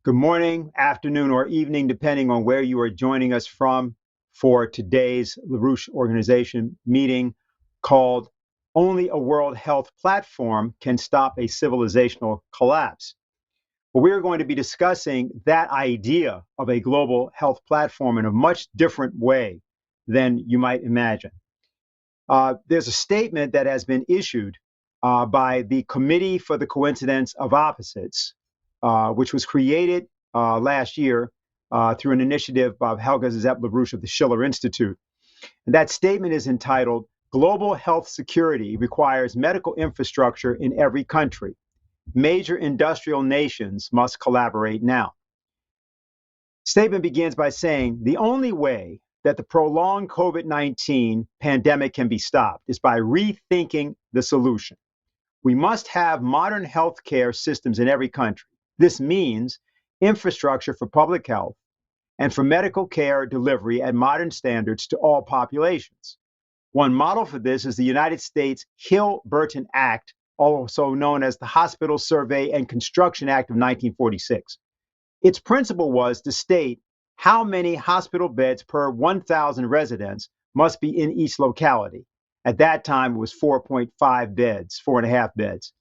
Good morning, afternoon, or evening, depending on where you are joining us from for today's LaRouche organization meeting called Only a World Health Platform Can Stop a Civilizational Collapse. Well, we're going to be discussing that idea of a global health platform in a much different way than you might imagine. There's a statement that has been issued by the Committee for the Coincidence of Opposites, which was created last year through an initiative of Helga Zepp-LaRouche of the Schiller Institute. And that statement is entitled, Global Health Security Requires Medical Infrastructure in Every Country. Major industrial nations must collaborate now. Statement begins by saying, the only way that the prolonged COVID-19 pandemic can be stopped is by rethinking the solution. We must have modern healthcare systems in every country. This means infrastructure for public health and for medical care delivery at modern standards to all populations. One model for this is the United States Hill-Burton Act, also known as the Hospital Survey and Construction Act of 1946. Its principle was to state how many hospital beds per 1,000 residents must be in each locality. At that time, it was 4.5 beds, 4.5 beds,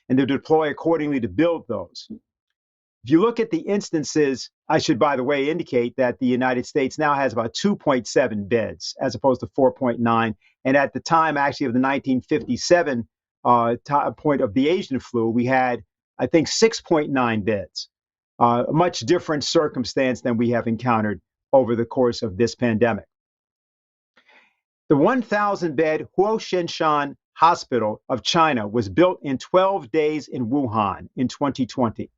and to deploy accordingly to build those. If you look at the instances, I should, by the way, indicate that the United States now has about 2.7 beds as opposed to 4.9. And at the time, actually, of the 1957 point of the Asian flu, we had, I think, 6.9 beds. A much different circumstance than we have encountered over the course of this pandemic. The 1,000-bed Huoshenshan Hospital of China was built in 12 days in Wuhan in 2020.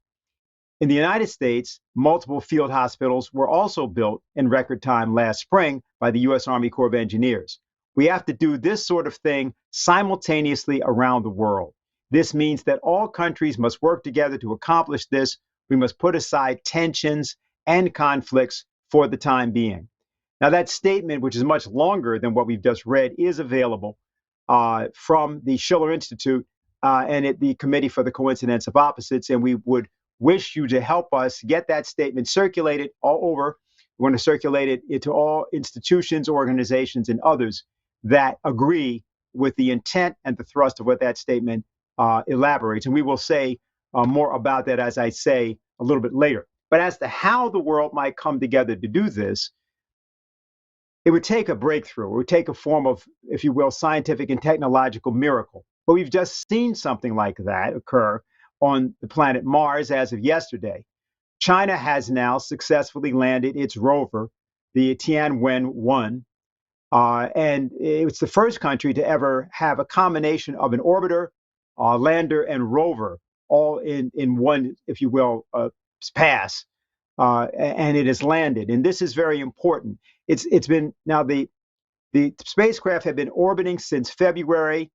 In the United States, multiple field hospitals were also built in record time last spring by the U.S. Army Corps of Engineers. We have to do this sort of thing simultaneously around the world. This means that all countries must work together to accomplish this. We must put aside tensions and conflicts for the time being. Now, that statement, which is much longer than what we've just read, is available from the Schiller Institute and at the Committee for the Coincidence of Opposites, and we would wish you to help us get that statement circulated all over. We want to circulate it into all institutions, organizations, and others that agree with the intent and the thrust of what that statement elaborates. And we will say more about that, as I say, a little bit later. But as to how the world might come together to do this, it would take a breakthrough. It would take a form of, if you will, scientific and technological miracle. But we've just seen something like that occur on the planet Mars as of yesterday. China has now successfully landed its rover, the Tianwen-1, and it's the first country to ever have a combination of an orbiter, lander, and rover all in one, if you will, pass, and it has landed. And this is very important. It's been now the spacecraft had been orbiting since February,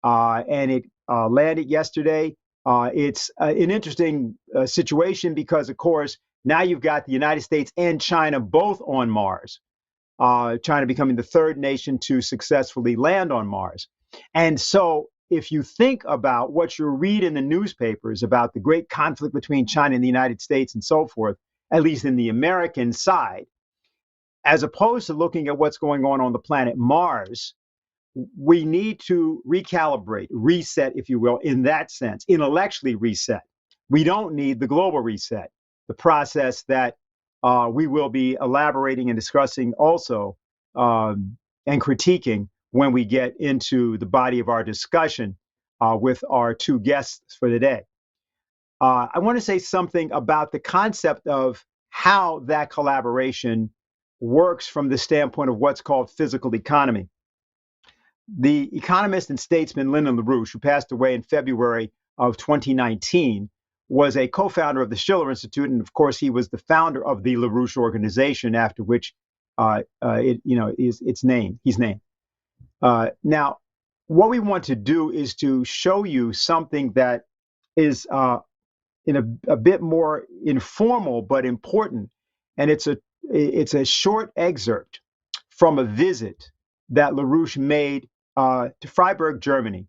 and it landed yesterday. It's an interesting situation because, of course, now you've got the United States and China both on Mars. China becoming the third nation to successfully land on Mars. And so if you think about what you read in the newspapers about the great conflict between China and the United States and so forth, at least in the American side, as opposed to looking at what's going on the planet Mars, we need to recalibrate, reset, if you will, in that sense, intellectually reset. We don't need the global reset, the process that we will be elaborating and discussing also and critiquing when we get into the body of our discussion with our two guests for today. I want to say something about the concept of how that collaboration works from the standpoint of what's called physical economy. The economist and statesman Lyndon LaRouche, who passed away in February of 2019, was a co-founder of the Schiller Institute, and of course, he was the founder of the LaRouche organization, after which he's named. Now, what we want to do is to show you something that is in a bit more informal but important, and it's a short excerpt from a visit that LaRouche made to Freiburg, Germany.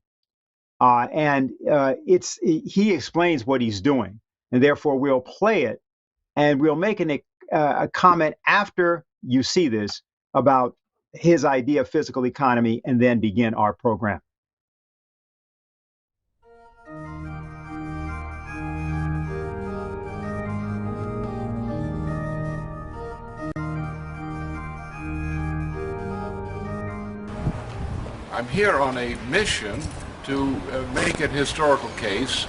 He explains what he's doing, and therefore we'll play it And we'll make a comment after you see this about his idea of physical economy and then begin our program. I'm here on a mission to make an historical case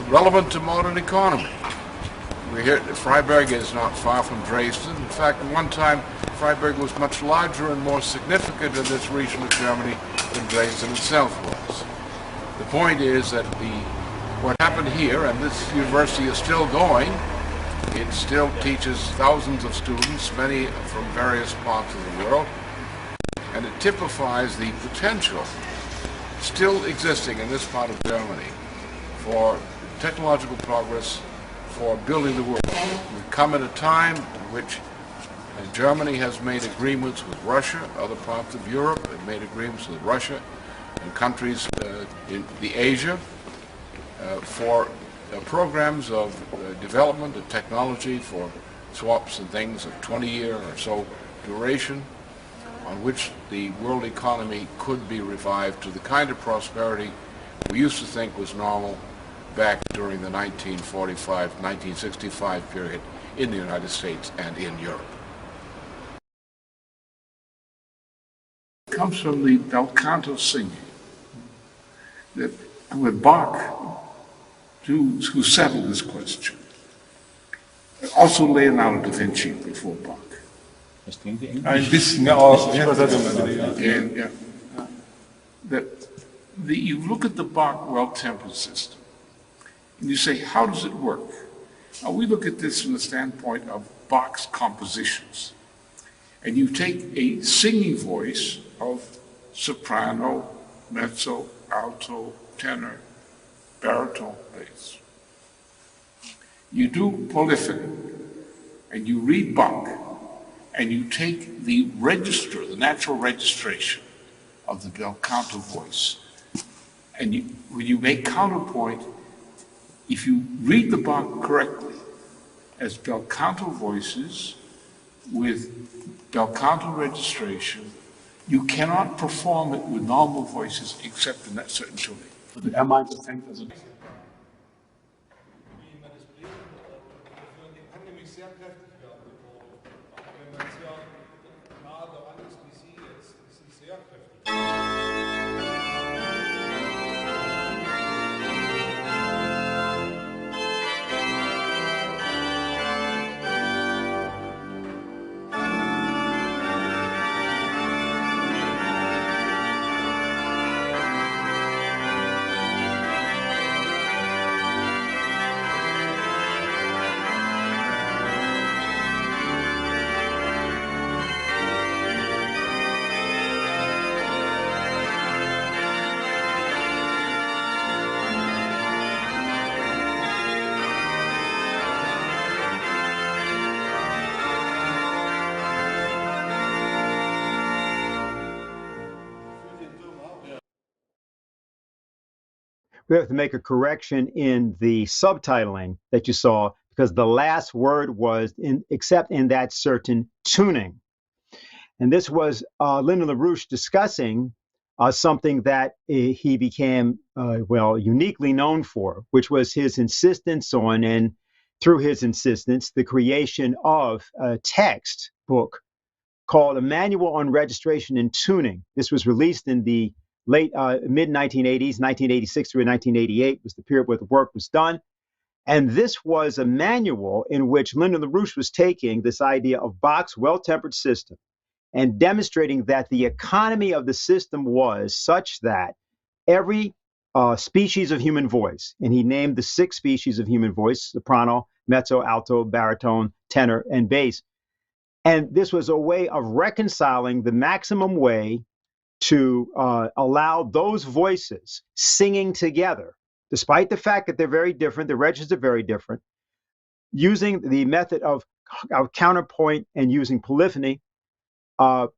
relevant to modern economy. We're here. Freiburg is not far from Dresden. In fact, at one time, Freiburg was much larger and more significant in this region of Germany than Dresden itself was. The point is that what happened here, and this university is still going, it still teaches thousands of students, many from various parts of the world, and it typifies the potential still existing in this part of Germany for technological progress, for building the world. We've come at a time in which Germany has made agreements with Russia, other parts of Europe have made agreements with Russia and countries in the Asia for programs of development of technology for swaps and things of 20-year or so duration, on which the world economy could be revived to the kind of prosperity we used to think was normal back during the 1945-1965 period in the United States and in Europe. It comes from the bel canto singing, that with Bach, who settled this question, also Leonardo da Vinci before Bach. Ein bisschen, ja. You look at the Bach well-tempered system, and you say, how does it work? Now, we look at this from the standpoint of Bach's compositions. And you take a singing voice of soprano, mezzo, alto, tenor, baritone, bass. You do polyphony, and you read Bach, and you take the register, the natural registration of the bel canto voice, and when you make counterpoint, if you read the Bach correctly as bel canto voices with bel canto registration, you cannot perform it with normal voices except in that certain tuning. Meint, das hängt also We have to make a correction in the subtitling that you saw because the last word was except in that certain tuning. And this was Lyndon LaRouche discussing something that he became, uniquely known for, which was his insistence on, and through his insistence, the creation of a text book called A Manual on Registration and Tuning. This was released in the mid-1980s, 1986 through 1988 was the period where the work was done. And this was a manual in which Lyndon LaRouche was taking this idea of Bach's well-tempered system and demonstrating that the economy of the system was such that every species of human voice, and he named the 6 species of human voice: soprano, mezzo, alto, baritone, tenor, and bass. And this was a way of reconciling the maximum way to allow those voices singing together, despite the fact that they're very different, the registers are very different, using the method of counterpoint and using polyphony to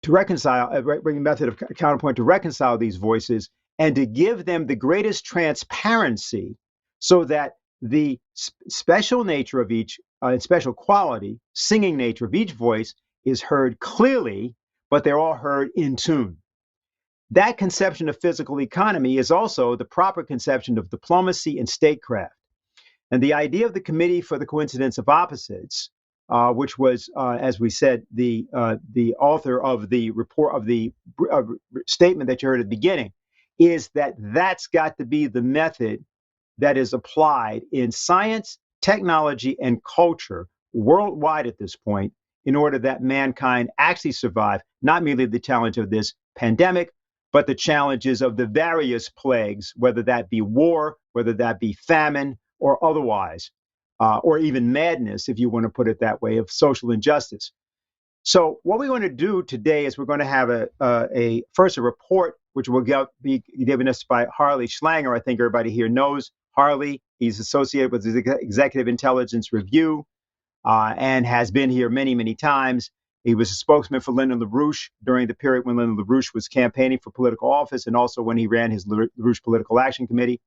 reconcile, bring a method of counterpoint to reconcile these voices and to give them the greatest transparency so that the special nature of each, special quality, singing nature of each voice is heard clearly, but they're all heard in tune. That conception of physical economy is also the proper conception of diplomacy and statecraft. And the idea of the Committee for the Coincidence of Opposites, which was, as we said, the author of the report of the statement that you heard at the beginning, is that that's got to be the method that is applied in science, technology, and culture worldwide at this point in order that mankind actually survive not merely the challenge of this pandemic, but the challenges of the various plagues, whether that be war, whether that be famine, or otherwise, or even madness, if you want to put it that way, of social injustice. So what we're going to do today is we're going to have first a report, which will be given us by Harley Schlanger. I think everybody here knows Harley. He's associated with the Executive Intelligence Review and has been here many, many times. He was a spokesman for Lyndon LaRouche during the period when Lyndon LaRouche was campaigning for political office, and also when he ran his LaRouche Political Action Committee.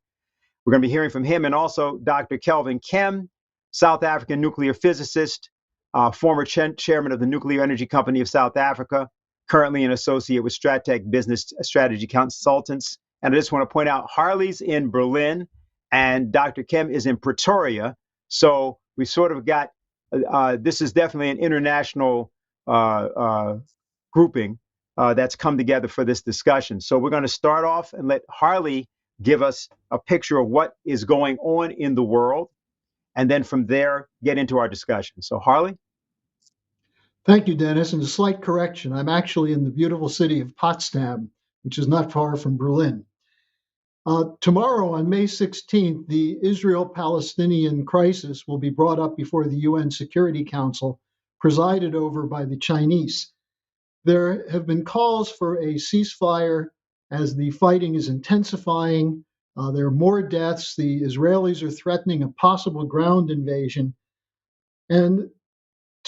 We're going to be hearing from him, and also Dr. Kelvin Kem, South African nuclear physicist, former chairman of the Nuclear Energy Company of South Africa, currently an associate with Stratec Business Strategy Consultants. And I just want to point out, Harley's in Berlin, and Dr. Kem is in Pretoria. So we sort of got, this is definitely an international grouping that's come together for this discussion. So we're going to start off and let Harley give us a picture of what is going on in the world, and then from there, get into our discussion. So Harley? Thank you, Dennis. And a slight correction, I'm actually in the beautiful city of Potsdam, which is not far from Berlin. Tomorrow, on May 16th, the Israel-Palestinian crisis will be brought up before the UN Security Council, presided over by the Chinese. There have been calls for a ceasefire as the fighting is intensifying. There are more deaths. The Israelis are threatening a possible ground invasion. And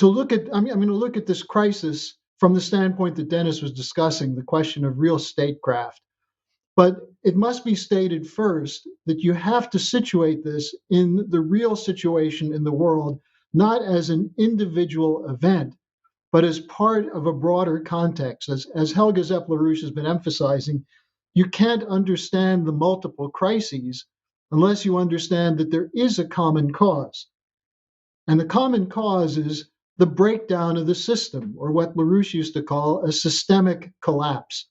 I'm going to look at this crisis from the standpoint that Dennis was discussing, the question of real statecraft. But it must be stated first that you have to situate this in the real situation in the world, not as an individual event, but as part of a broader context. As Helga Zepp-LaRouche has been emphasizing, you can't understand the multiple crises unless you understand that there is a common cause. And the common cause is the breakdown of the system, or what LaRouche used to call a systemic collapse.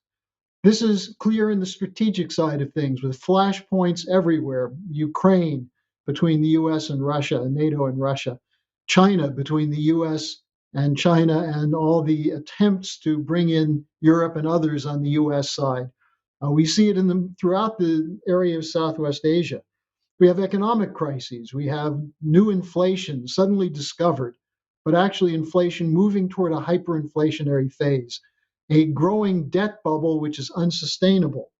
This is clear in the strategic side of things, with flashpoints everywhere. Ukraine between the US and Russia, NATO and Russia. China between the US and China, and all the attempts to bring in Europe and others on the US side. We see it throughout the area of Southwest Asia. We have economic crises. We have new inflation suddenly discovered, but actually inflation moving toward a hyperinflationary phase, a growing debt bubble which is unsustainable,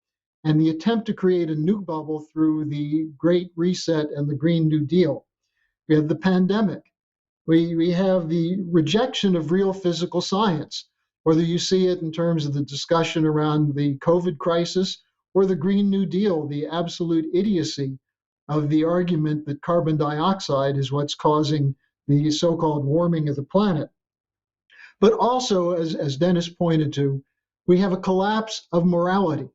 and the attempt to create a new bubble through the Great Reset and the Green New Deal. We have the pandemic. We have the rejection of real physical science, whether you see it in terms of the discussion around the COVID crisis or the Green New Deal, the absolute idiocy of the argument that carbon dioxide is what's causing the so-called warming of the planet. But also, as Dennis pointed to, we have a collapse of morality,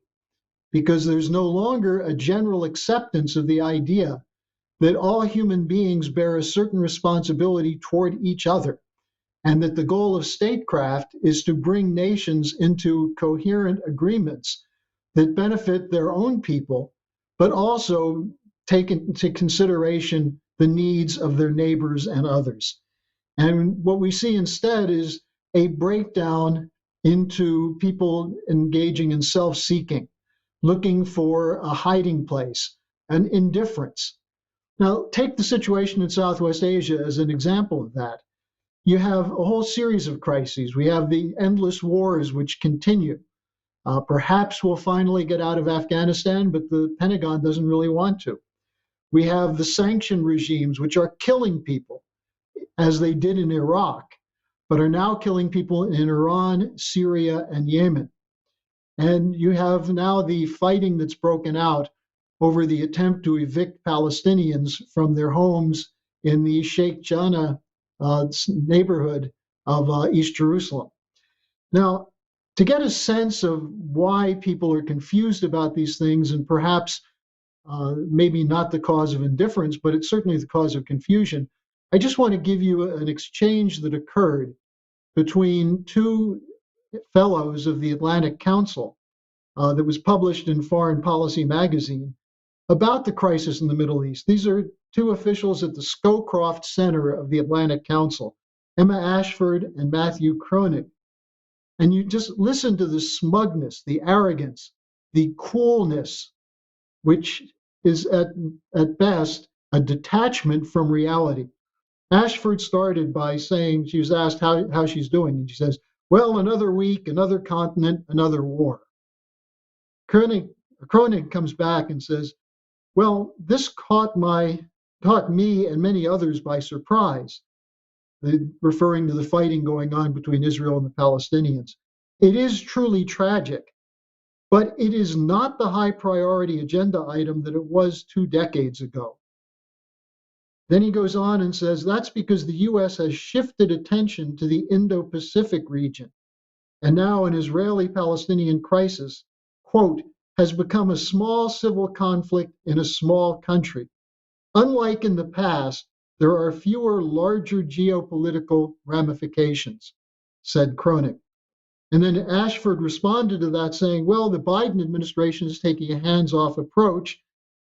because there's no longer a general acceptance of the idea that all human beings bear a certain responsibility toward each other, and that the goal of statecraft is to bring nations into coherent agreements that benefit their own people, but also take into consideration the needs of their neighbors and others. And what we see instead is a breakdown into people engaging in self-seeking, looking for a hiding place, an indifference. Now, take the situation in Southwest Asia as an example of that. You have a whole series of crises. We have the endless wars which continue. Perhaps we'll finally get out of Afghanistan, but the Pentagon doesn't really want to. We have the sanction regimes which are killing people, as they did in Iraq, but are now killing people in Iran, Syria, and Yemen. And you have now the fighting that's broken out over the attempt to evict Palestinians from their homes in the Sheikh Jarrah neighborhood of East Jerusalem. Now, to get a sense of why people are confused about these things, and perhaps maybe not the cause of indifference, but it's certainly the cause of confusion, I just want to give you an exchange that occurred between two fellows of the Atlantic Council that was published in Foreign Policy magazine about the crisis in the Middle East. These are two officials at the Scowcroft Center of the Atlantic Council, Emma Ashford and Matthew Kronig. And you just listen to the smugness, the arrogance, the coolness, which is at best a detachment from reality. Ashford started by saying, she was asked how she's doing, and she says, well, another week, another continent, another war. Kronig comes back and says, well, this caught me and many others by surprise, referring to the fighting going on between Israel and the Palestinians. It is truly tragic, but it is not the high priority agenda item that it was 2 decades ago. Then he goes on and says, that's because the US has shifted attention to the Indo-Pacific region. And now an Israeli-Palestinian crisis, quote, has become a small civil conflict in a small country. Unlike in the past, there are fewer larger geopolitical ramifications, said Kronig. And then Ashford responded to that saying, well, the Biden administration is taking a hands-off approach,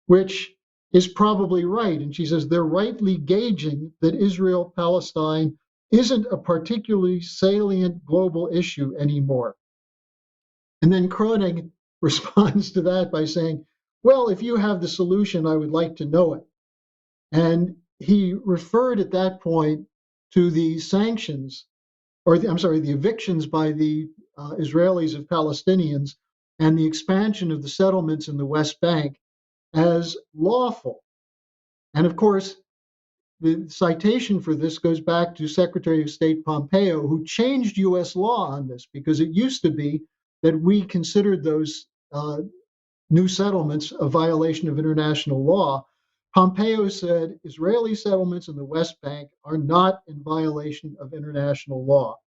which is probably right. And she says they're rightly gauging that Israel-Palestine isn't a particularly salient global issue anymore. And then Kronig responds to that by saying, well, if you have the solution, I would like to know it. And he referred at that point to the sanctions, the evictions by the Israelis of Palestinians and the expansion of the settlements in the West Bank as lawful. And of course, the citation for this goes back to Secretary of State Pompeo, who changed US law on this, because it used to be that we considered those new settlements a violation of international law. Pompeo said Israeli settlements in the West Bank are not in violation of international law.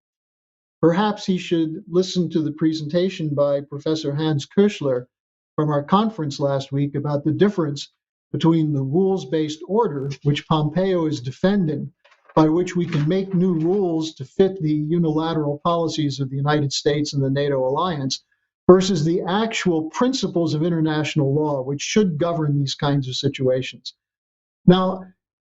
Perhaps he should listen to the presentation by Professor Hans Küchler from our conference last week about the difference between the rules-based order, which Pompeo is defending, by which we can make new rules to fit the unilateral policies of the United States and the NATO alliance, versus the actual principles of international law, which should govern these kinds of situations. Now,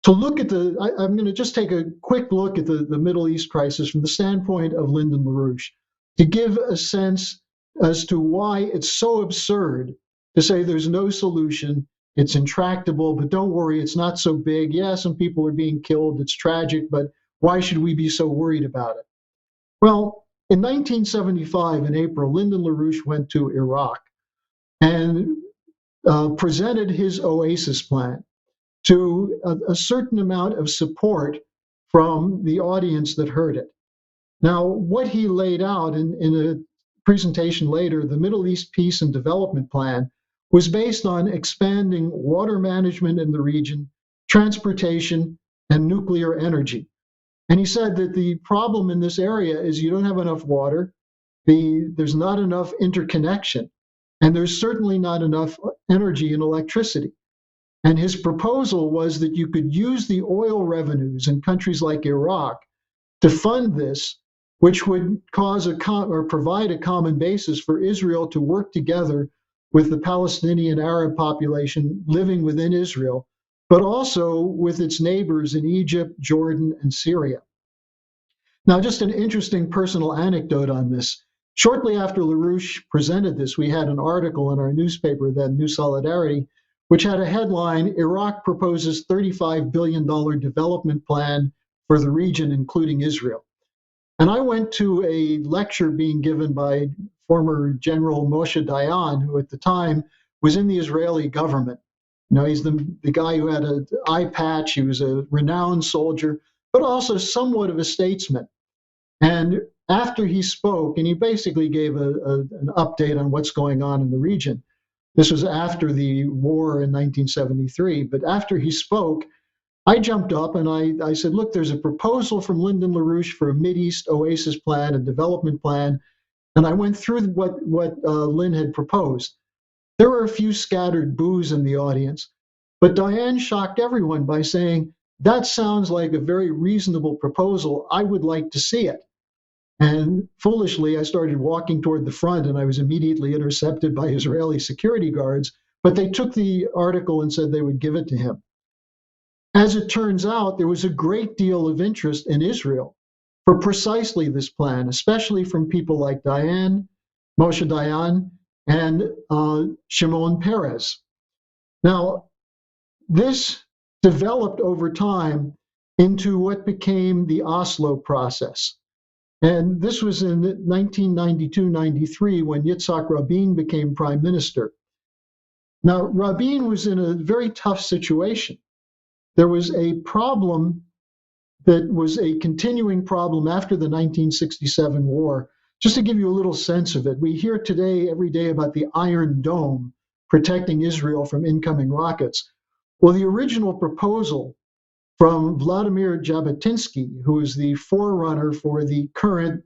to look at I'm going to just take a quick look at the Middle East crisis from the standpoint of Lyndon LaRouche, to give a sense as to why it's so absurd to say there's no solution, it's intractable, but don't worry, it's not so big. Yeah, some people are being killed, it's tragic, but why should we be so worried about it? Well, in 1975, in April, Lyndon LaRouche went to Iraq and presented his oasis plan to a certain amount of support from the audience that heard it. Now, what he laid out in a presentation later, the Middle East Peace and Development Plan, was based on expanding water management in the region, transportation, and nuclear energy. And he said that the problem in this area is you don't have enough water, there's not enough interconnection, and there's certainly not enough energy and electricity. And his proposal was that you could use the oil revenues in countries like Iraq to fund this, which would provide a common basis for Israel to work together with the Palestinian Arab population living within Israel, but also with its neighbors in Egypt, Jordan, and Syria. Now, just an interesting personal anecdote on this. Shortly after LaRouche presented this, we had an article in our newspaper then, New Solidarity, which had a headline, Iraq proposes $35 billion development plan for the region, including Israel. And I went to a lecture being given by former General Moshe Dayan, who at the time was in the Israeli government. You know, he's the guy who had an eye patch. He was a renowned soldier, but also somewhat of a statesman. And after he spoke, and he basically gave an update on what's going on in the region, This was after the war in 1973. But after he spoke, I jumped up and I said, look, there's a proposal from Lyndon LaRouche for a Mideast oasis plan, a development plan. And I went through what Lynn had proposed. There were a few scattered boos in the audience, but Diane shocked everyone by saying, that sounds like a very reasonable proposal. I would like to see it. And foolishly, I started walking toward the front, and I was immediately intercepted by Israeli security guards. But they took the article and said they would give it to him. As it turns out, there was a great deal of interest in Israel for precisely this plan, especially from people like Moshe Dayan, and Shimon Peres. Now, this developed over time into what became the Oslo process. And this was in 1992-93 when Yitzhak Rabin became prime minister. Now, Rabin was in a very tough situation. There was a problem that was a continuing problem after the 1967 war. Just to give you a little sense of it, we hear today every day about the Iron Dome protecting Israel from incoming rockets. Well, the original proposal from Vladimir Jabotinsky, who is the forerunner for the current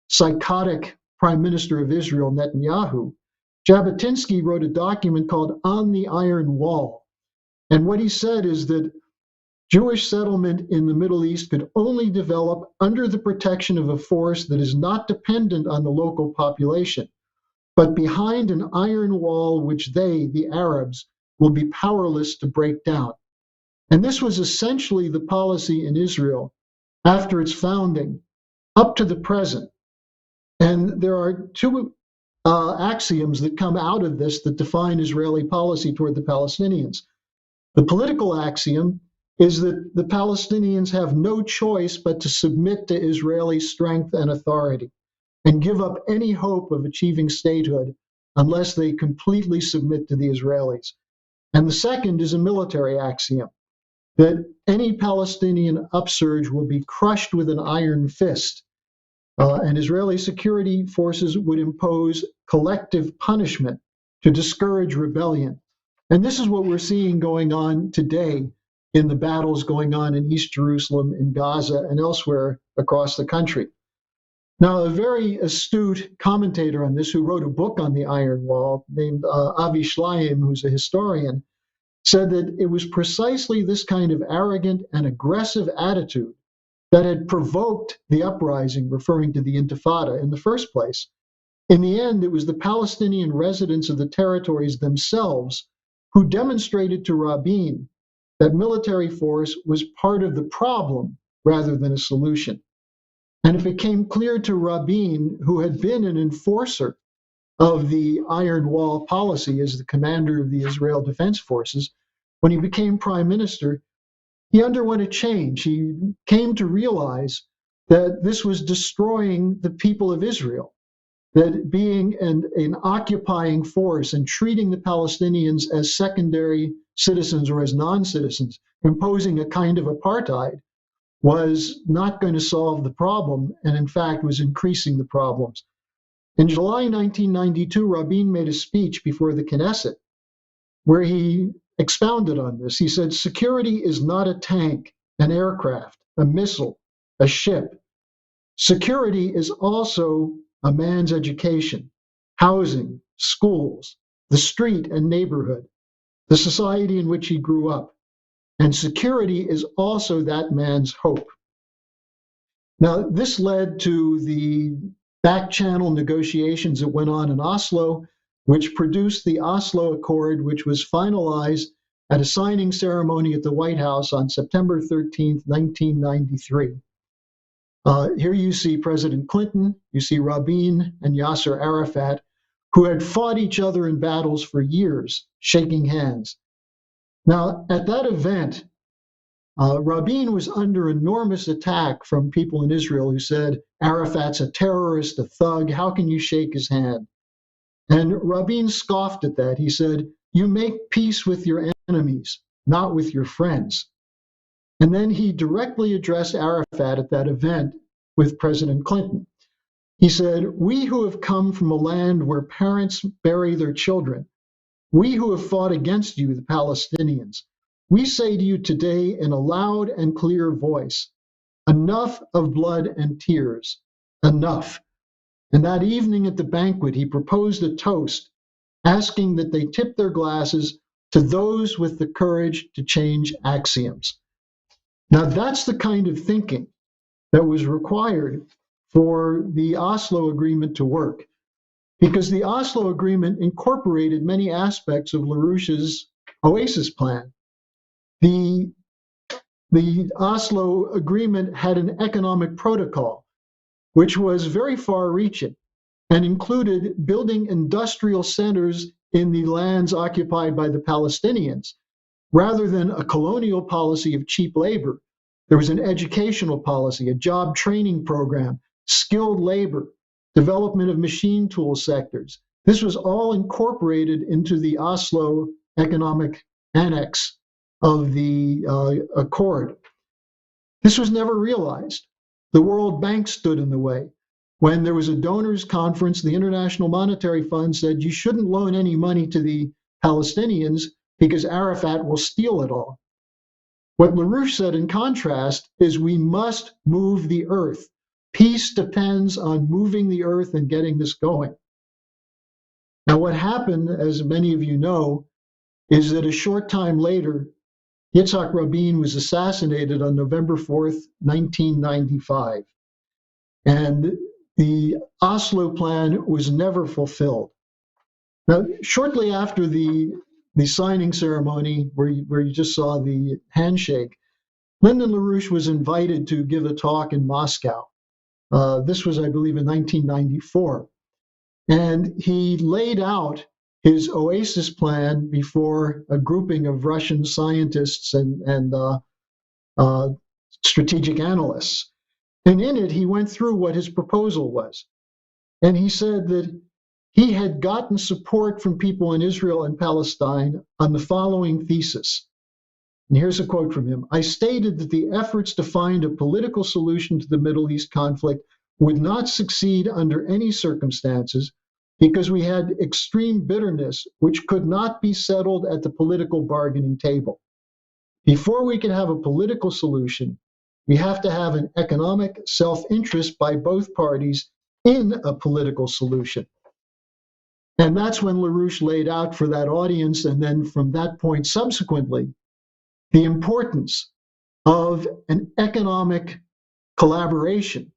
psychotic prime minister of Israel, Netanyahu, Jabotinsky wrote a document called On the Iron Wall. And what he said is that Jewish settlement in the Middle East could only develop under the protection of a force that is not dependent on the local population, but behind an iron wall which they, the Arabs, will be powerless to break down. And this was essentially the policy in Israel after its founding up to the present. And there are two axioms that come out of this that define Israeli policy toward the Palestinians. The political axiom is that the Palestinians have no choice but to submit to Israeli strength and authority and give up any hope of achieving statehood unless they completely submit to the Israelis. And the second is a military axiom, that any Palestinian upsurge will be crushed with an iron fist, and Israeli security forces would impose collective punishment to discourage rebellion. And this is what we're seeing going on today in the battles going on in East Jerusalem, in Gaza, and elsewhere across the country. Now, a very astute commentator on this who wrote a book on the Iron Wall named Avi Shleim, who's a historian, said that it was precisely this kind of arrogant and aggressive attitude that had provoked the uprising, referring to the Intifada, in the first place. In the end, it was the Palestinian residents of the territories themselves who demonstrated to Rabin that military force was part of the problem rather than a solution. And it became clear to Rabin, who had been an enforcer of the Iron Wall policy as the commander of the Israel Defense Forces, when he became prime minister, he underwent a change. He came to realize that this was destroying the people of Israel, that being an occupying force and treating the Palestinians as secondary citizens or as non-citizens, imposing a kind of apartheid, was not going to solve the problem, and in fact was increasing the problems. In July 1992, Rabin made a speech before the Knesset where he expounded on this. He said, security is not a tank, an aircraft, a missile, a ship. Security is also a man's education, housing, schools, the street and neighborhood, the society in which he grew up. And security is also that man's hope. Now, this led to the back-channel negotiations that went on in Oslo, which produced the Oslo Accord, which was finalized at a signing ceremony at the White House on September 13th, 1993. Here you see President Clinton, you see Rabin and Yasser Arafat, who had fought each other in battles for years, shaking hands. Now, at that event, Rabin was under enormous attack from people in Israel who said, Arafat's a terrorist, a thug, how can you shake his hand? And Rabin scoffed at that. He said, you make peace with your enemies, not with your friends. And then he directly addressed Arafat at that event with President Clinton. He said, we who have come from a land where parents bury their children, we who have fought against you, the Palestinians, we say to you today in a loud and clear voice, enough of blood and tears, enough. And that evening at the banquet, he proposed a toast, asking that they tip their glasses to those with the courage to change axioms. Now, that's the kind of thinking that was required for the Oslo Agreement to work, because the Oslo Agreement incorporated many aspects of LaRouche's oasis plan. The Oslo Agreement had an economic protocol, which was very far-reaching and included building industrial centers in the lands occupied by the Palestinians. Rather than a colonial policy of cheap labor, there was an educational policy, a job training program, skilled labor, development of machine tool sectors. This was all incorporated into the Oslo Economic Annex of the Accord. This was never realized. The World Bank stood in the way. When there was a donors conference, the International Monetary Fund said you shouldn't loan any money to the Palestinians because Arafat will steal it all. What LaRouche said in contrast is we must move the earth. Peace depends on moving the earth and getting this going. Now, what happened, as many of you know, is that a short time later, Yitzhak Rabin was assassinated on November 4th, 1995. And the Oslo plan was never fulfilled. Now, shortly after the signing ceremony, where you just saw the handshake, Lyndon LaRouche was invited to give a talk in Moscow. This was, I believe, in 1994. And he laid out his oasis plan before a grouping of Russian scientists and strategic analysts. And in it, he went through what his proposal was. And he said that he had gotten support from people in Israel and Palestine on the following thesis. And here's a quote from him. I stated that the efforts to find a political solution to the Middle East conflict would not succeed under any circumstances because we had extreme bitterness which could not be settled at the political bargaining table. Before we can have a political solution, we have to have an economic self-interest by both parties in a political solution. And that's when LaRouche laid out for that audience, and then from that point subsequently, the importance of an economic collaboration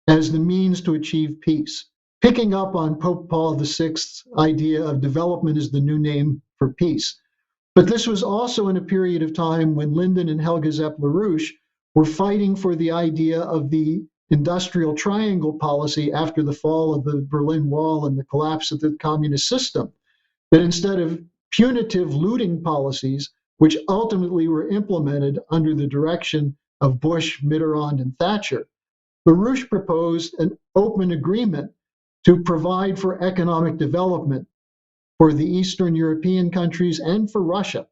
as the means to achieve peace, picking up on Pope Paul VI's idea of development as the new name for peace. But this was also in a period of time when Lyndon and Helga Zepp-LaRouche were fighting for the idea of the industrial triangle policy after the fall of the Berlin Wall and the collapse of the communist system, that instead of punitive looting policies, which ultimately were implemented under the direction of Bush, Mitterrand, and Thatcher, LaRouche proposed an open agreement to provide for economic development for the Eastern European countries and for Russia.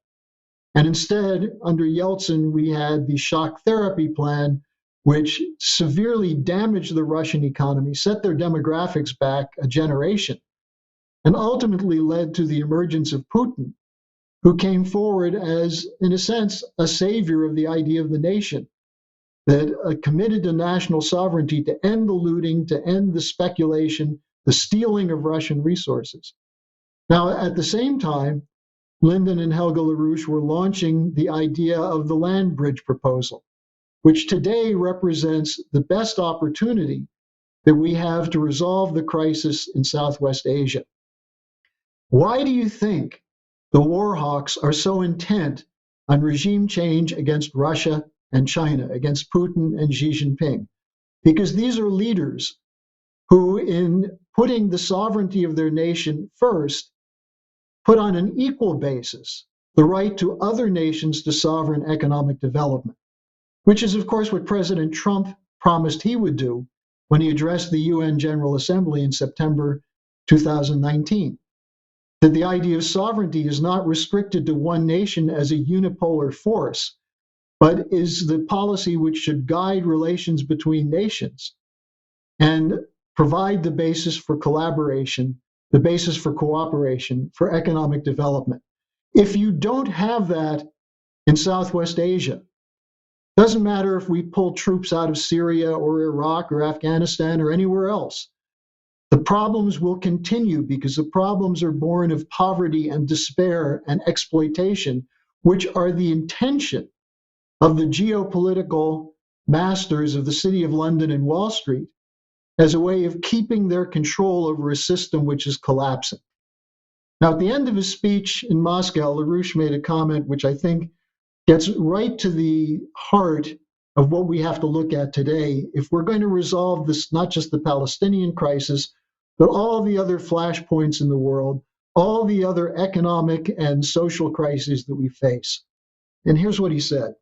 And instead, under Yeltsin, we had the shock therapy plan, which severely damaged the Russian economy, set their demographics back a generation, and ultimately led to the emergence of Putin, who came forward as, in a sense, a savior of the idea of the nation, that committed to national sovereignty to end the looting, to end the speculation, the stealing of Russian resources. Now, at the same time, Lyndon and Helga LaRouche were launching the idea of the land bridge proposal, which today represents the best opportunity that we have to resolve the crisis in Southwest Asia. Why do you think the war hawks are so intent on regime change against Russia and China, against Putin and Xi Jinping? Because these are leaders who, in putting the sovereignty of their nation first, put on an equal basis the right to other nations to sovereign economic development, which is, of course, what President Trump promised he would do when he addressed the UN General Assembly in September 2019. That the idea of sovereignty is not restricted to one nation as a unipolar force, but is the policy which should guide relations between nations and provide the basis for collaboration the basis for cooperation, for economic development. If you don't have that in Southwest Asia, doesn't matter if we pull troops out of Syria or Iraq or Afghanistan or anywhere else, the problems will continue because the problems are born of poverty and despair and exploitation, which are the intention of the geopolitical masters of the City of London and Wall Street as a way of keeping their control over a system which is collapsing. Now, at the end of his speech in Moscow, LaRouche made a comment which I think gets right to the heart of what we have to look at today if we're going to resolve this, not just the Palestinian crisis, but all the other flashpoints in the world, all the other economic and social crises that we face. And here's what he said.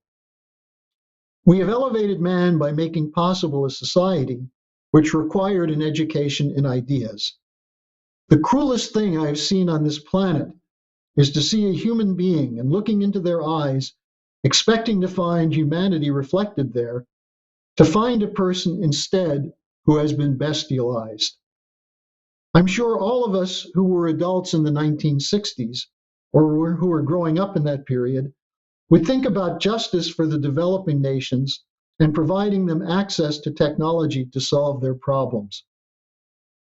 We have elevated man by making possible a society which required an education in ideas. The cruelest thing I have seen on this planet is to see a human being and looking into their eyes, expecting to find humanity reflected there, to find a person instead who has been bestialized. I'm sure all of us who were adults in the 1960s, or who were growing up in that period, would think about justice for the developing nations and providing them access to technology to solve their problems.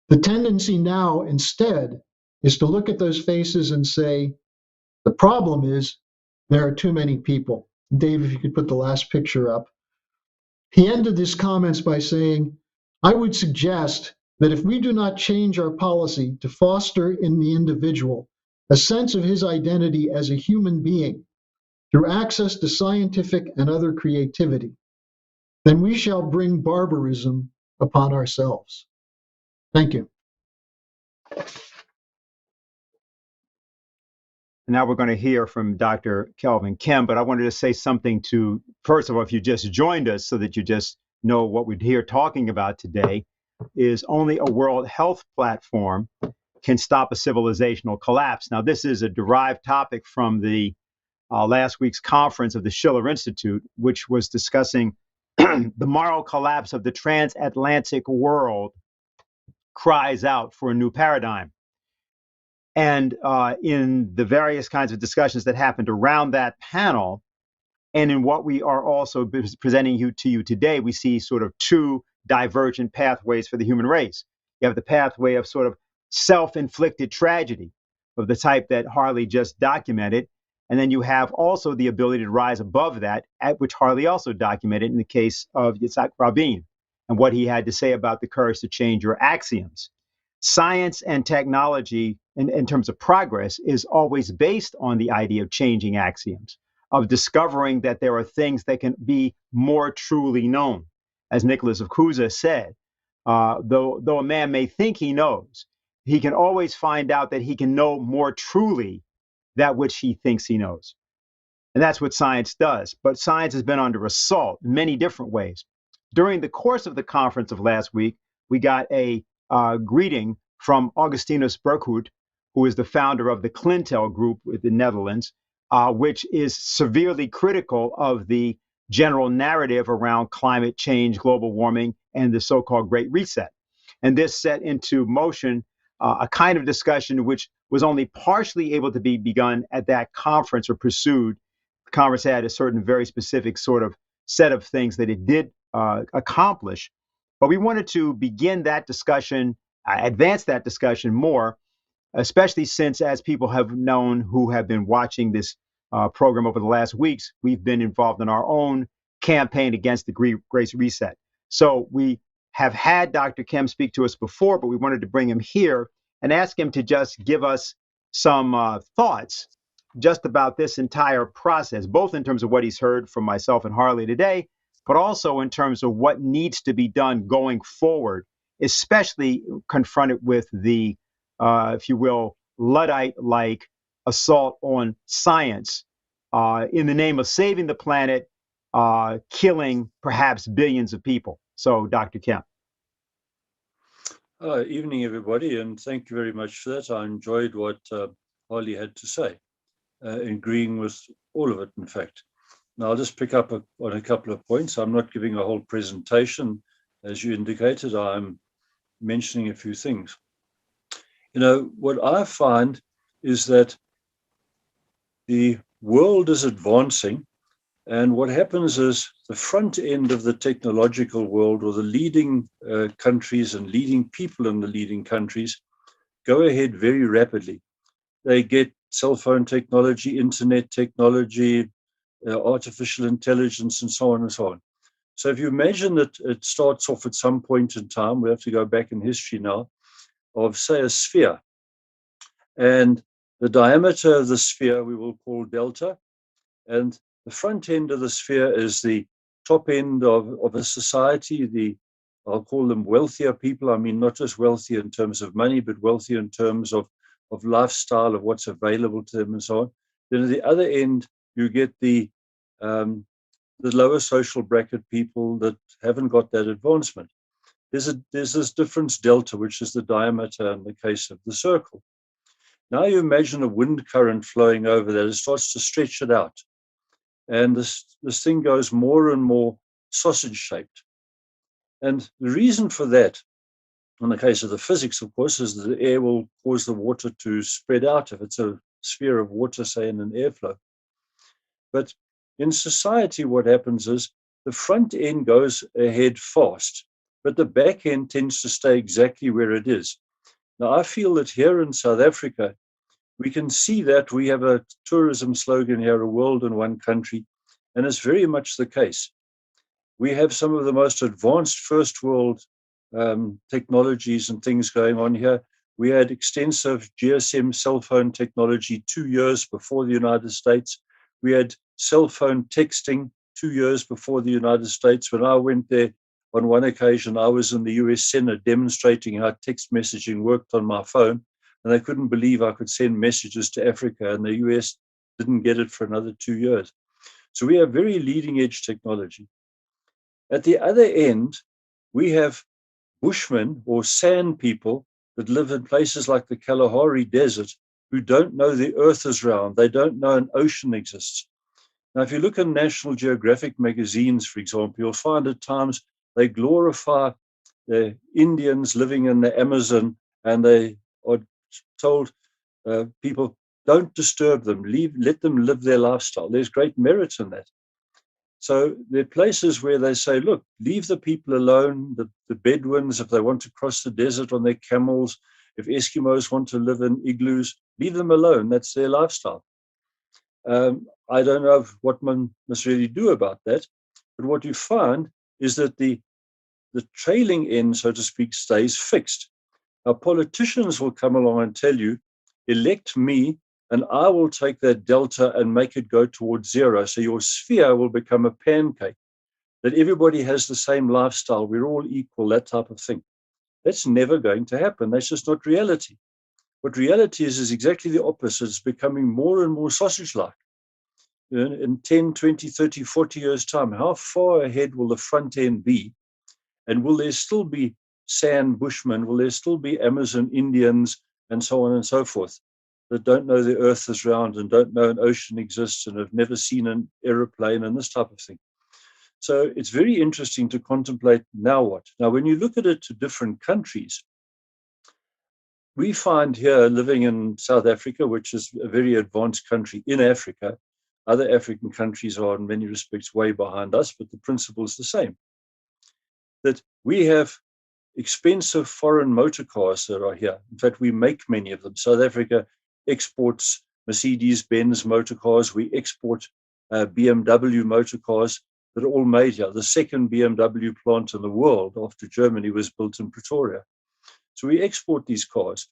The tendency now, instead, is to look at those faces and say, the problem is there are too many people. Dave, if you could put the last picture up. He ended his comments by saying, I would suggest that if we do not change our policy to foster in the individual a sense of his identity as a human being through access to scientific and other creativity, then we shall bring barbarism upon ourselves. Thank you. Now we're going to hear from Dr. Kelvin Kim, but I wanted to say something to, first of all, if you just joined us so that you just know what we're here talking about today, is only a World Health Platform can stop a civilizational collapse. Now, this is a derived topic from the last week's conference of the Schiller Institute, which was discussing the moral collapse of the transatlantic world cries out for a new paradigm. And in the various kinds of discussions that happened around that panel, and in what we are also presenting to you today, we see sort of two divergent pathways for the human race. You have the pathway of sort of self-inflicted tragedy of the type that Harley just documented. And then you have also the ability to rise above that, at which Harley also documented in the case of Yitzhak Rabin and what he had to say about the courage to change your axioms. Science and technology, in terms of progress, is always based on the idea of changing axioms, of discovering that there are things that can be more truly known. As Nicholas of Cusa said, though a man may think he knows, he can always find out that he can know more truly that which he thinks he knows. And that's what science does. But science has been under assault in many different ways. During the course of the conference of last week, we got a greeting from Augustinus Berkhout, who is the founder of the Clintel Group with the Netherlands, which is severely critical of the general narrative around climate change, global warming, and the so-called Great Reset. And this set into motion a kind of discussion which was only partially able to be begun at that conference or pursued. The conference had a certain very specific sort of set of things that it did accomplish. But we wanted to begin that discussion, advance that discussion more, especially since, as people have known who have been watching this program over the last weeks, we've been involved in our own campaign against the Great Reset. So we have had Dr. Kim speak to us before, but we wanted to bring him here and ask him to just give us some thoughts just about this entire process, both in terms of what he's heard from myself and Harley today, but also in terms of what needs to be done going forward, especially confronted with the, if you will, Luddite-like assault on science in the name of saving the planet, killing perhaps billions of people. So, Dr. Kemp. Evening, everybody, and thank you very much for that. I enjoyed what Harley had to say, agreeing with all of it, in fact. Now, I'll just pick up on a couple of points. I'm not giving a whole presentation, as you indicated. I'm mentioning a few things. What I find is that the world is advancing, and what happens is the front end of the technological world, or the leading countries and leading people in the leading countries, go ahead very rapidly. They get cell phone technology, internet technology, artificial intelligence, and so on and so on. So if you imagine that it starts off at some point in time, we have to go back in history now, of, say, a sphere. And the diameter of the sphere we will call delta. And the front end of the sphere is the top end of a society. I'll call them wealthier people. I mean, not just wealthy in terms of money, but wealthy in terms of lifestyle, of what's available to them, and so on. Then at the other end, you get the lower social bracket people that haven't got that advancement. There's this difference delta, which is the diameter in the case of the circle. Now you imagine a wind current flowing over that. It starts to stretch it out. And this thing goes more and more sausage-shaped. And the reason for that, in the case of the physics, of course, is that the air will cause the water to spread out if it's a sphere of water, say, in an airflow. But in society, what happens is the front end goes ahead fast, but the back end tends to stay exactly where it is. Now, I feel that here in South Africa, we can see that we have a tourism slogan here, a world in one country, and it's very much the case. We have some of the most advanced first world technologies and things going on here. We had extensive GSM cell phone technology 2 years before the United States. We had cell phone texting 2 years before the United States. When I went there on one occasion, I was in the US Senate demonstrating how text messaging worked on my phone, and they couldn't believe I could send messages to Africa, and the US didn't get it for another 2 years. So we have very leading edge technology. At the other end, we have Bushmen or sand people that live in places like the Kalahari Desert who don't know the earth is round. They don't know an ocean exists. Now, if you look in National Geographic magazines, for example, you'll find at times they glorify the Indians living in the Amazon, and they are told people, don't disturb them, let them live their lifestyle. There's great merit in that. So there are places where they say, look, leave the people alone, the Bedouins, if they want to cross the desert on their camels, if Eskimos want to live in igloos, leave them alone. That's their lifestyle. I don't know what one must really do about that, but what you find is that the trailing end, so to speak, stays fixed. Now, politicians will come along and tell you, elect me, and I will take that delta and make it go towards zero. So your sphere will become a pancake, that everybody has the same lifestyle, we're all equal, that type of thing. That's never going to happen. That's just not reality. What reality is exactly the opposite. It's becoming more and more sausage-like. In 10, 20, 30, 40 years' time, how far ahead will the front end be? And will there still be sand Bushmen? Will there still be Amazon Indians and so on and so forth that don't know the earth is round and don't know an ocean exists and have never seen an aeroplane and this type of thing? So it's very interesting to contemplate now what. Now, when you look at it to different countries, we find here living in South Africa, which is a very advanced country in Africa. Other African countries are in many respects way behind us, but the principle is the same. That we have expensive foreign motor cars that are here. In fact, we make many of them. South Africa exports Mercedes-Benz motor cars. We export BMW motor cars that are all made here. The second BMW plant in the world after Germany was built in Pretoria. So we export these cars.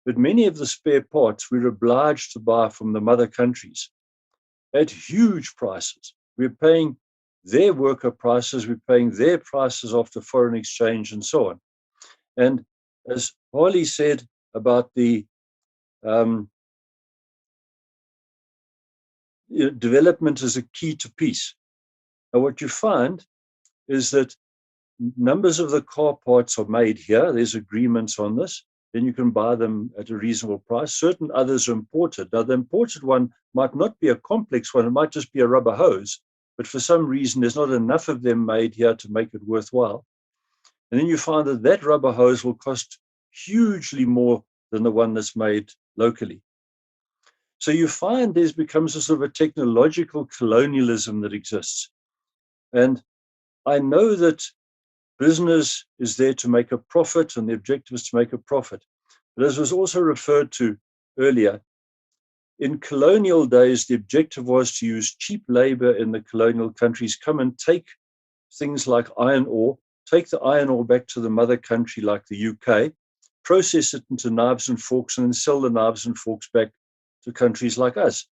But many of the spare parts we're obliged to buy from the mother countries at huge prices. We're paying their worker prices, we're paying their prices after foreign exchange and so on. And as Harley said about the development is a key to peace. Now, what you find is that numbers of the car parts are made here. There's agreements on this. Then you can buy them at a reasonable price. Certain others are imported. Now, the imported one might not be a complex one. It might just be a rubber hose. But for some reason, there's not enough of them made here to make it worthwhile. And then you find that that rubber hose will cost hugely more than the one that's made locally. So you find there becomes a sort of a technological colonialism that exists. And I know that business is there to make a profit, and the objective is to make a profit. But as was also referred to earlier, in colonial days, the objective was to use cheap labor in the colonial countries, come and take things like iron ore, take the iron ore back to the mother country like the UK, process it into knives and forks, and then sell the knives and forks back to countries like us.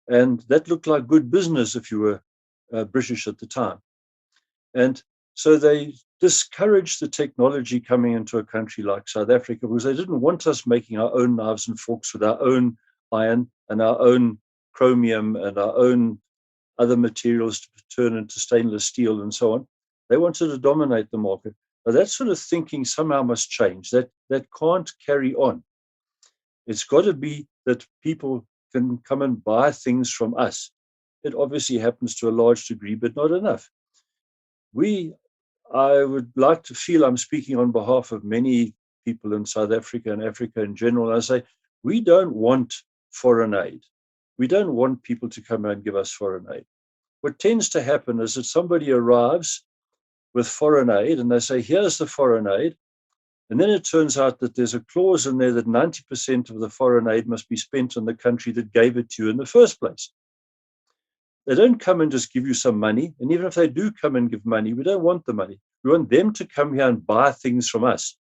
And that looked like good business if you were British at the time. And so they discouraged the technology coming into a country like South Africa because they didn't want us making our own knives and forks with our own iron and our own chromium and our own other materials to turn into stainless steel and so on. They wanted to dominate the market. Now, that sort of thinking somehow must change. That can't carry on. It's got to be that people can come and buy things from us. It obviously happens to a large degree, but not enough. I would like to feel I'm speaking on behalf of many people in South Africa and Africa in general. I say, we don't want foreign aid. We don't want people to come and give us foreign aid. What tends to happen is that somebody arrives with foreign aid and they say, here's the foreign aid. And then it turns out that there's a clause in there that 90% of the foreign aid must be spent on the country that gave it to you in the first place. They don't come and just give you some money. And even if they do come and give money, we don't want the money. We want them to come here and buy things from us.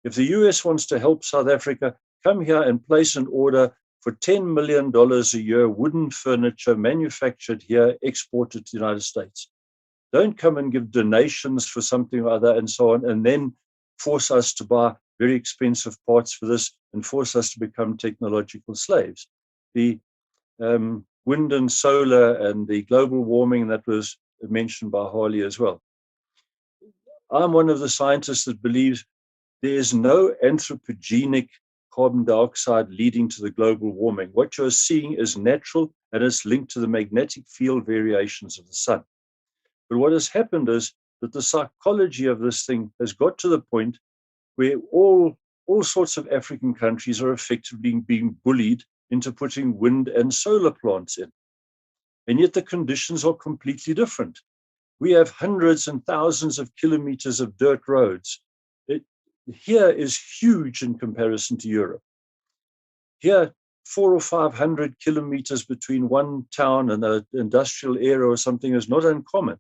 If the US wants to help South Africa, come here and place an order for $10 million a year, wooden furniture manufactured here, exported to the United States. Don't come and give donations for something or other and so on, and then force us to buy very expensive parts for this and force us to become technological slaves. The wind and solar and the global warming that was mentioned by Harley as well. I'm one of the scientists that believes there is no anthropogenic carbon dioxide leading to the global warming. What you're seeing is natural and it's linked to the magnetic field variations of the sun. But what has happened is that the psychology of this thing has got to the point where all sorts of African countries are effectively being bullied into putting wind and solar plants in. And yet the conditions are completely different. We have hundreds and thousands of kilometers of dirt roads. Here is huge in comparison to Europe. Here, 400 or 500 kilometers between one town and an industrial area or something is not uncommon.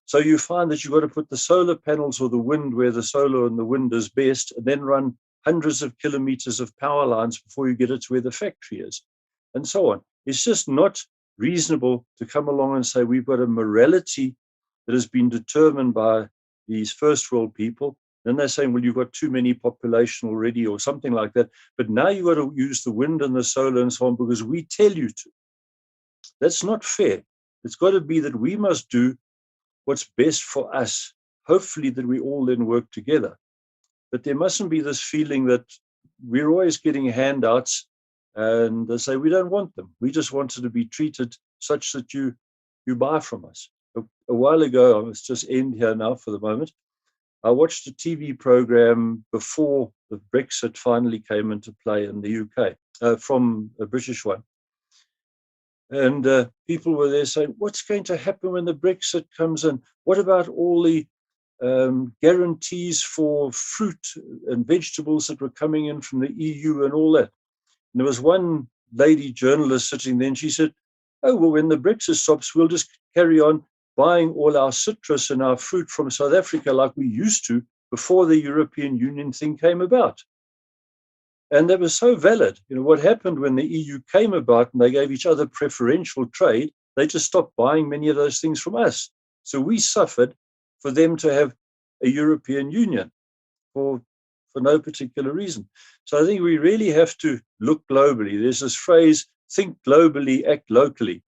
So you find that you've got to put the solar panels or the wind where the solar and the wind is best, and then run hundreds of kilometers of power lines before you get it to where the factory is, and so on. It's just not reasonable to come along and say we've got a morality that has been determined by these first world people. Then they're saying, well, you've got too many population already or something like that. But now you've got to use the wind and the solar and so on because we tell you to. That's not fair. It's got to be that we must do what's best for us. Hopefully that we all then work together. But there mustn't be this feeling that we're always getting handouts and they say we don't want them. We just wanted to be treated such that you buy from us. A while ago, I must just end here now for the moment. I watched a TV program before the Brexit finally came into play in the UK, from a British one. And people were there saying, what's going to happen when the Brexit comes in? What about all the guarantees for fruit and vegetables that were coming in from the EU and all that? And there was one lady journalist sitting there and she said, oh, well, when the Brexit stops, we'll just carry on buying all our citrus and our fruit from South Africa like we used to before the European Union thing came about. And that was so valid. You know, what happened when the EU came about and they gave each other preferential trade, they just stopped buying many of those things from us. So we suffered for them to have a European Union for no particular reason. So I think we really have to look globally. There's this phrase, think globally, act locally.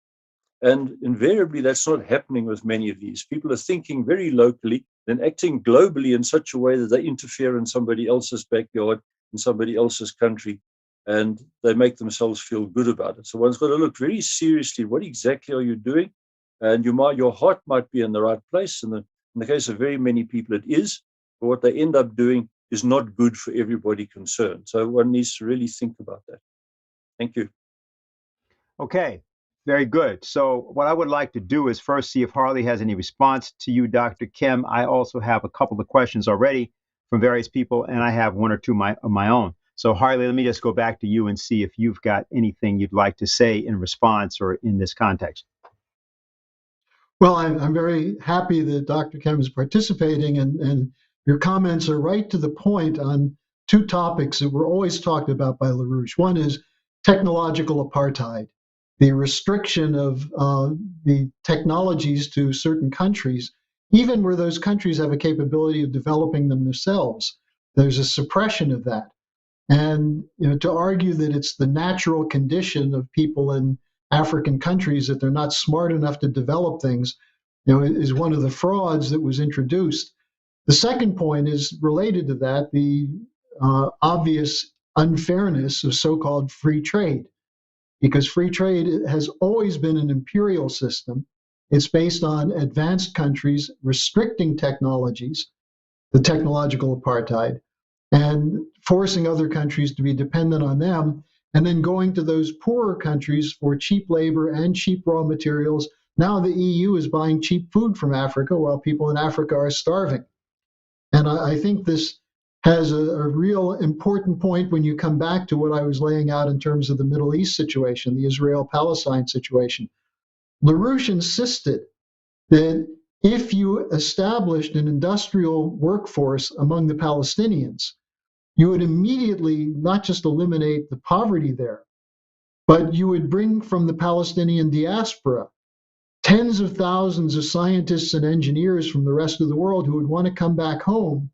And invariably, that's not happening with many of these. People are thinking very locally, then acting globally in such a way that they interfere in somebody else's backyard, in somebody else's country, and they make themselves feel good about it. So one's got to look very seriously, what exactly are you doing? And your heart might be in the right place. In the case of very many people, it is. But what they end up doing is not good for everybody concerned. So one needs to really think about that. Thank you. Okay, very good. So what I would like to do is first see if Harley has any response to you, Dr. Kim. I also have a couple of questions already from various people, and I have one or two of my own. So Harley, let me just go back to you and see if you've got anything you'd like to say in response or in this context. Well, I'm very happy that Dr. Kim is participating, and your comments are right to the point on two topics that were always talked about by LaRouche. One is technological apartheid, the restriction of the technologies to certain countries, even where those countries have a capability of developing them themselves. There's a suppression of that. And to argue that it's the natural condition of people in African countries that they're not smart enough to develop things, is one of the frauds that was introduced. The second point is related to that, the obvious unfairness of so-called free trade, because free trade has always been an imperial system. It's based on advanced countries restricting technologies, the technological apartheid, and forcing other countries to be dependent on them, and then going to those poorer countries for cheap labor and cheap raw materials. Now the EU is buying cheap food from Africa while people in Africa are starving. And I think this has a real important point when you come back to what I was laying out in terms of the Middle East situation, the Israel-Palestine situation. LaRouche insisted that if you established an industrial workforce among the Palestinians, you would immediately not just eliminate the poverty there, but you would bring from the Palestinian diaspora tens of thousands of scientists and engineers from the rest of the world who would want to come back home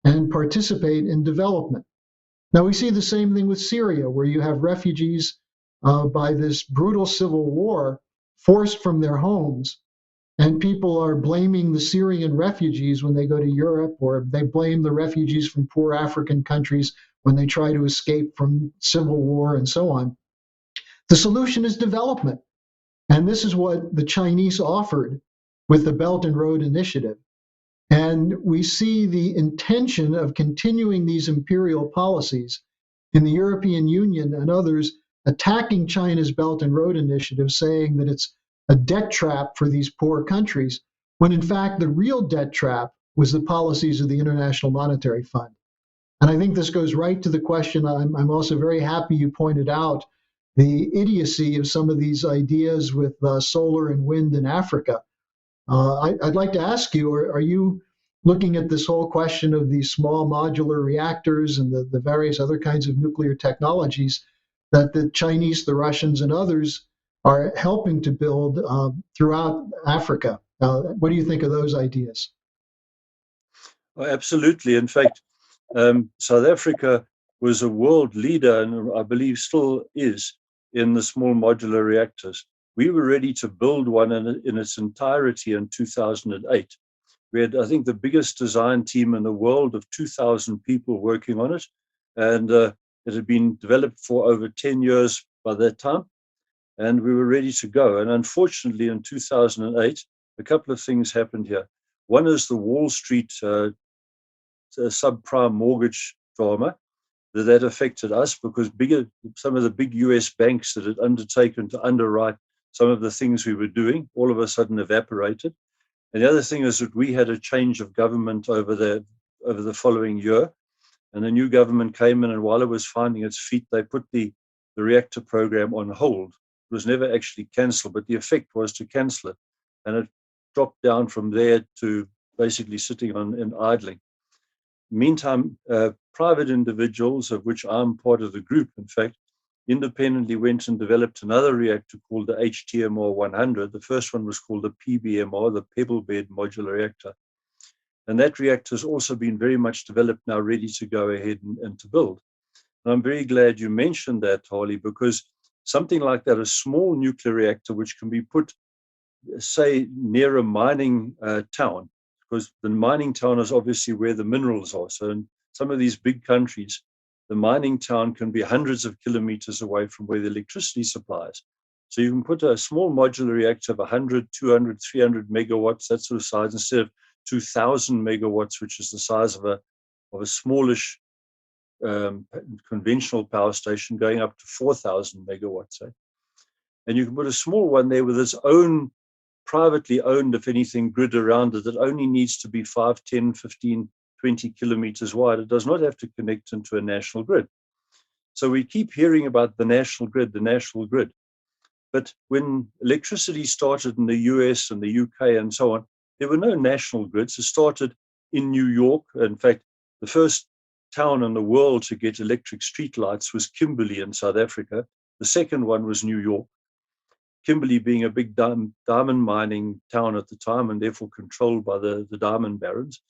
and participate in development. Now, we see the same thing with Syria, where you have refugees by this brutal civil war forced from their homes, and people are blaming the Syrian refugees when they go to Europe, or they blame the refugees from poor African countries when they try to escape from civil war and so on. The solution is development. And this is what the Chinese offered with the Belt and Road Initiative. And we see the intention of continuing these imperial policies in the European Union and others attacking China's Belt and Road Initiative, saying that it's a debt trap for these poor countries, when in fact the real debt trap was the policies of the International Monetary Fund. And I think this goes right to the question. I'm also very happy you pointed out the idiocy of some of these ideas with solar and wind in Africa. I'd like to ask you, are you looking at this whole question of these small modular reactors and the various other kinds of nuclear technologies that the Chinese, the Russians, and others are helping to build throughout Africa? What do you think of those ideas? Oh, absolutely. In fact, South Africa was a world leader, and I believe still is, in the small modular reactors. We were ready to build one in its entirety in 2008. We had, I think, the biggest design team in the world of 2,000 people working on it. And it had been developed for over 10 years by that time. And we were ready to go. And unfortunately, in 2008, a couple of things happened here. One is the Wall Street subprime mortgage drama that affected us, because some of the big US banks that had undertaken to underwrite some of the things we were doing all of a sudden evaporated. And the other thing is that we had a change of government over the following year, and the new government came in, and while it was finding its feet, they put the reactor program on hold. It was never actually cancelled, but the effect was to cancel it, and it dropped down from there to basically sitting on and idling. Meantime, private individuals, of which I'm part of the group, in fact, independently went and developed another reactor called the HTMR 100. The first one was called the PBMR, the Pebble Bed Modular Reactor. And that reactor has also been very much developed now, ready to go ahead and to build. And I'm very glad you mentioned that, Harley, because something like that, a small nuclear reactor, which can be put, say, near a mining town, because the mining town is obviously where the minerals are. So in some of these big countries, the mining town can be hundreds of kilometers away from where the electricity supply is. So you can put a small modular reactor of 100, 200, 300 megawatts, that sort of size, instead of 2,000 megawatts, which is the size of a of a smallish conventional power station going up to 4,000 megawatts. And you can put a small one there with its own privately owned, if anything, grid around it that only needs to be 5, 10, 15, 20 kilometers wide. It does not have to connect into a national grid. So we keep hearing about the national grid, the national grid. But when electricity started in the US and the UK and so on, there were no national grids. It started in New York. In fact, the first town in the world to get electric streetlights was Kimberley in South Africa. The second one was New York. Kimberley being a big diamond mining town at the time and therefore controlled by the diamond barons.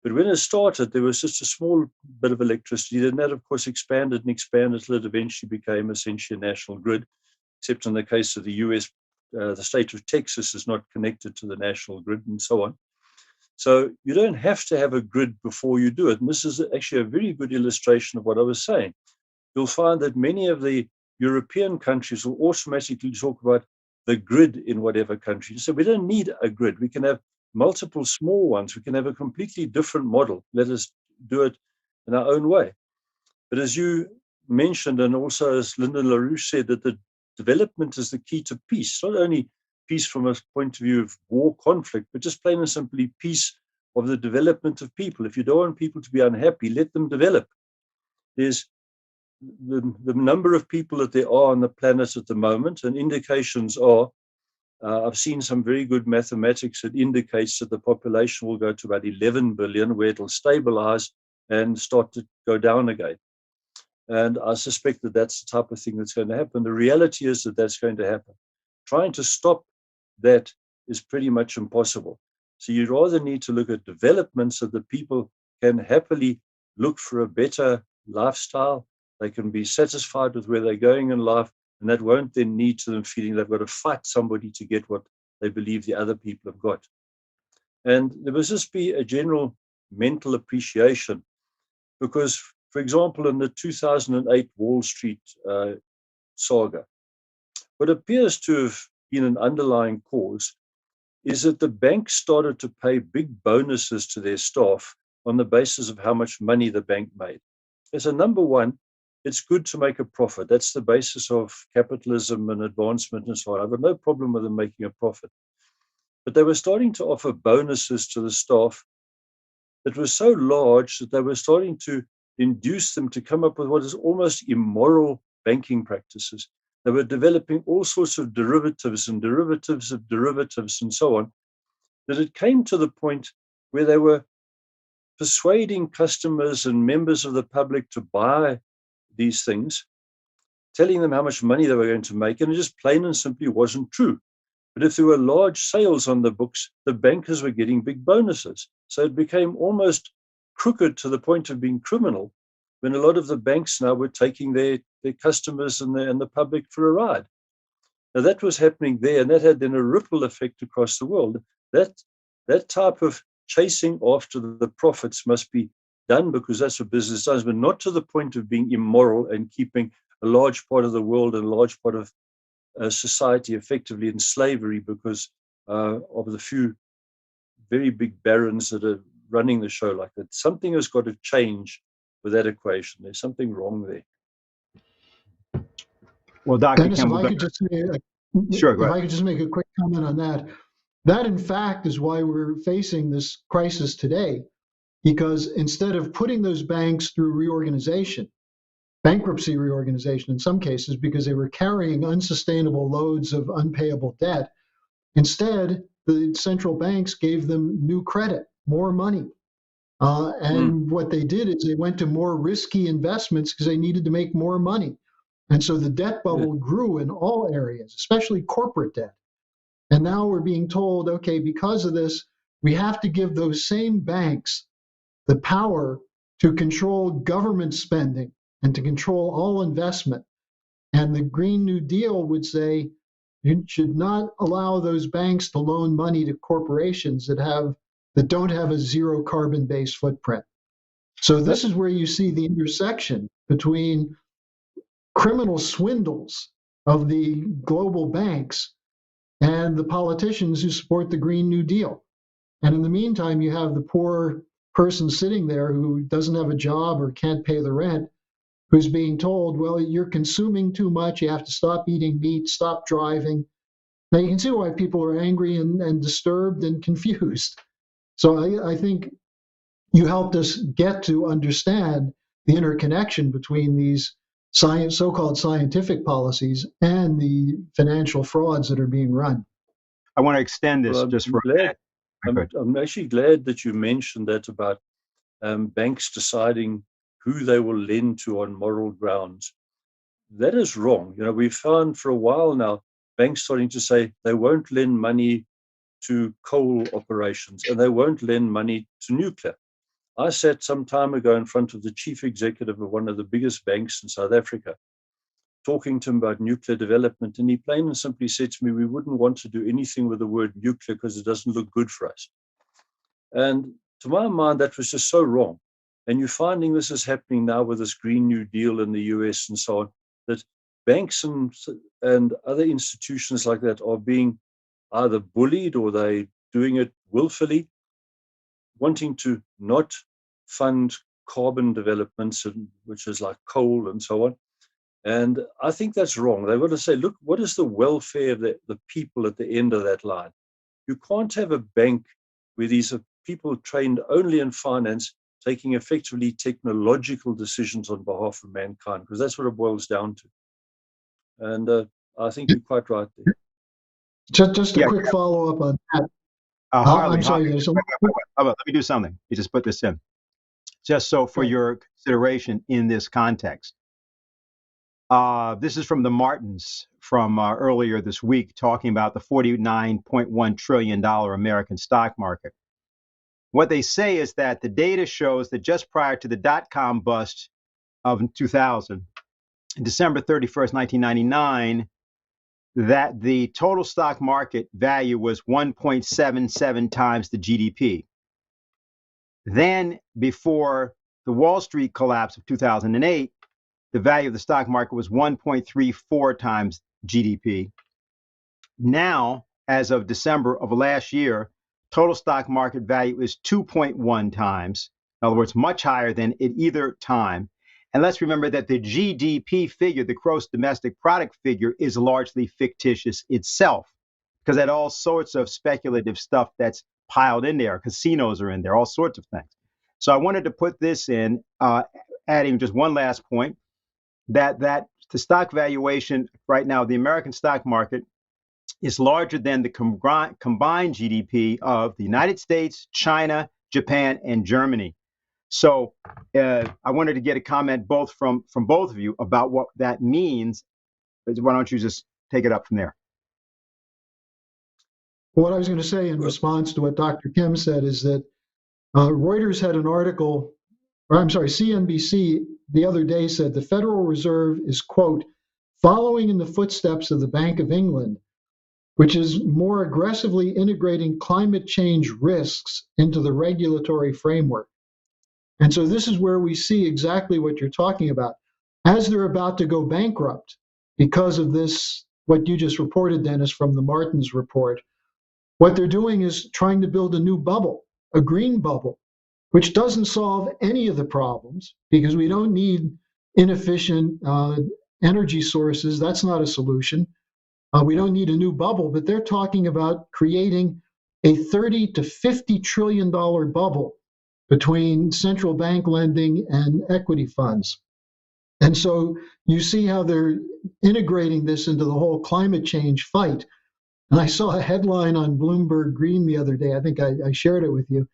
But when it started, there was just a small bit of electricity. Then that, of course, expanded and expanded till it eventually became essentially a national grid, except in the case of the US, the state of Texas is not connected to the national grid and so on. So you don't have to have a grid before you do it. And this is actually a very good illustration of what I was saying. You'll find that many of the European countries will automatically talk about the grid in whatever country. So we don't need a grid. We can have multiple small ones. We can have a completely different model. Let us do it in our own way. But as you mentioned, and also as Linda LaRouche said, that the development is the key to peace. Not only peace from a point of view of war, conflict, but just plain and simply peace of the development of people. If you don't want people to be unhappy, let them develop. There's the number of people that there are on the planet at the moment, and indications are, I've seen some very good mathematics that indicates that the population will go to about 11 billion, where it'll stabilize and start to go down again. And I suspect that that's the type of thing that's going to happen. The reality is that that's going to happen. Trying to stop that is pretty much impossible. So you rather need to look at development so that people can happily look for a better lifestyle. They can be satisfied with where they're going in life, and that won't then lead to them feeling they've got to fight somebody to get what they believe the other people have got. And there must just be a general mental appreciation, because, for example, in the 2008 Wall Street saga, what appears to have been an underlying cause is that the banks started to pay big bonuses to their staff on the basis of how much money the bank made. So number one, it's good to make a profit. That's the basis of capitalism and advancement and so on. I've got no problem with them making a profit. But they were starting to offer bonuses to the staff that was so large that they were starting to induce them to come up with what is almost immoral banking practices. They were developing all sorts of derivatives and derivatives of derivatives and so on, that it came to the point where they were persuading customers and members of the public to buy these things, telling them how much money they were going to make, and it just plain and simply wasn't true. But if there were large sales on the books, the bankers were getting big bonuses. So it became almost crooked to the point of being criminal, when a lot of the banks now were taking their customers and the public for a ride. Now that was happening there, and that had then a ripple effect across the world. That type of chasing after the profits must be done because that's what business does, but not to the point of being immoral and keeping a large part of the world and a large part of society effectively in slavery because of the few very big barons that are running the show like that. Something has got to change with that equation. There's something wrong there. Well, Dr. Dennis, Campbell, if I could just sure, go if ahead. I could just make a quick comment on that. That, in fact, is why we're facing this crisis today, because instead of putting those banks through reorganization, bankruptcy reorganization in some cases, because they were carrying unsustainable loads of unpayable debt, instead, the central banks gave them new credit, more money. And what they did is they went to more risky investments because they needed to make more money. And so the debt bubble grew in all areas, especially corporate debt. And now we're being told, okay, because of this, we have to give those same banks the power to control government spending and to control all investment. And the Green New Deal would say you should not allow those banks to loan money to corporations that don't have a zero carbon-based footprint. So this is where you see the intersection between criminal swindles of the global banks and the politicians who support the Green New Deal. And in the meantime, you have the poor person sitting there who doesn't have a job or can't pay the rent, who's being told, well, you're consuming too much, you have to stop eating meat, stop driving. Now you can see why people are angry and disturbed and confused. So I think you helped us get to understand the interconnection between these so-called scientific policies and the financial frauds that are being run. I want to extend this Well, just for a minute. I'm actually glad that you mentioned that about banks deciding who they will lend to on moral grounds. That is wrong. We've found for a while now banks starting to say they won't lend money to coal operations and they won't lend money to nuclear. I sat some time ago in front of the chief executive of one of the biggest banks in South Africa, talking to him about nuclear development, and he plain and simply said to me, we wouldn't want to do anything with the word nuclear because it doesn't look good for us. And to my mind, that was just so wrong. And you're finding this is happening now with this Green New Deal in the US and so on, that banks and other institutions like that are being either bullied or they're doing it willfully, wanting to not fund carbon developments, which is like coal and so on. And I think that's wrong. They want to say, look, what is the welfare of the people at the end of that line? You can't have a bank where these are people trained only in finance taking effectively technological decisions on behalf of mankind, because that's what it boils down to. And I think you're quite right there. Just a quick follow-up on that. Harley, I'm sorry. let me do something. You just put this in. Just so for your consideration in this context. This is from the Martins from earlier this week, talking about the $49.1 trillion American stock market. What they say is that the data shows that just prior to the dot-com bust of 2000, December 31st, 1999, that the total stock market value was 1.77 times the GDP. Then, before the Wall Street collapse of 2008, the value of the stock market was 1.34 times GDP. Now, as of December of last year, total stock market value is 2.1 times. In other words, much higher than at either time. And let's remember that the GDP figure, the gross domestic product figure, is largely fictitious itself, because that all sorts of speculative stuff that's piled in there. Casinos are in there, all sorts of things. So I wanted to put this in, adding just one last point, that the stock valuation right now, the American stock market, is larger than the combined GDP of the United States, China, Japan, and Germany. So I wanted to get a comment both from both of you about what that means. Why don't you just take it up from there? What I was going to say in response to what Dr. Kim said is that Reuters had an article, or I'm sorry, CNBC the other day said the Federal Reserve is, quote, following in the footsteps of the Bank of England, which is more aggressively integrating climate change risks into the regulatory framework. And so this is where we see exactly what you're talking about. As they're about to go bankrupt because of this, what you just reported, Dennis, from the Martins report, what they're doing is trying to build a new bubble, a green bubble, which doesn't solve any of the problems because we don't need inefficient energy sources. That's not a solution. We don't need a new bubble, but they're talking about creating a $30 to $50 trillion bubble between central bank lending and equity funds. And so you see how they're integrating this into the whole climate change fight. And I saw a headline on Bloomberg Green the other day, I think I shared it with you,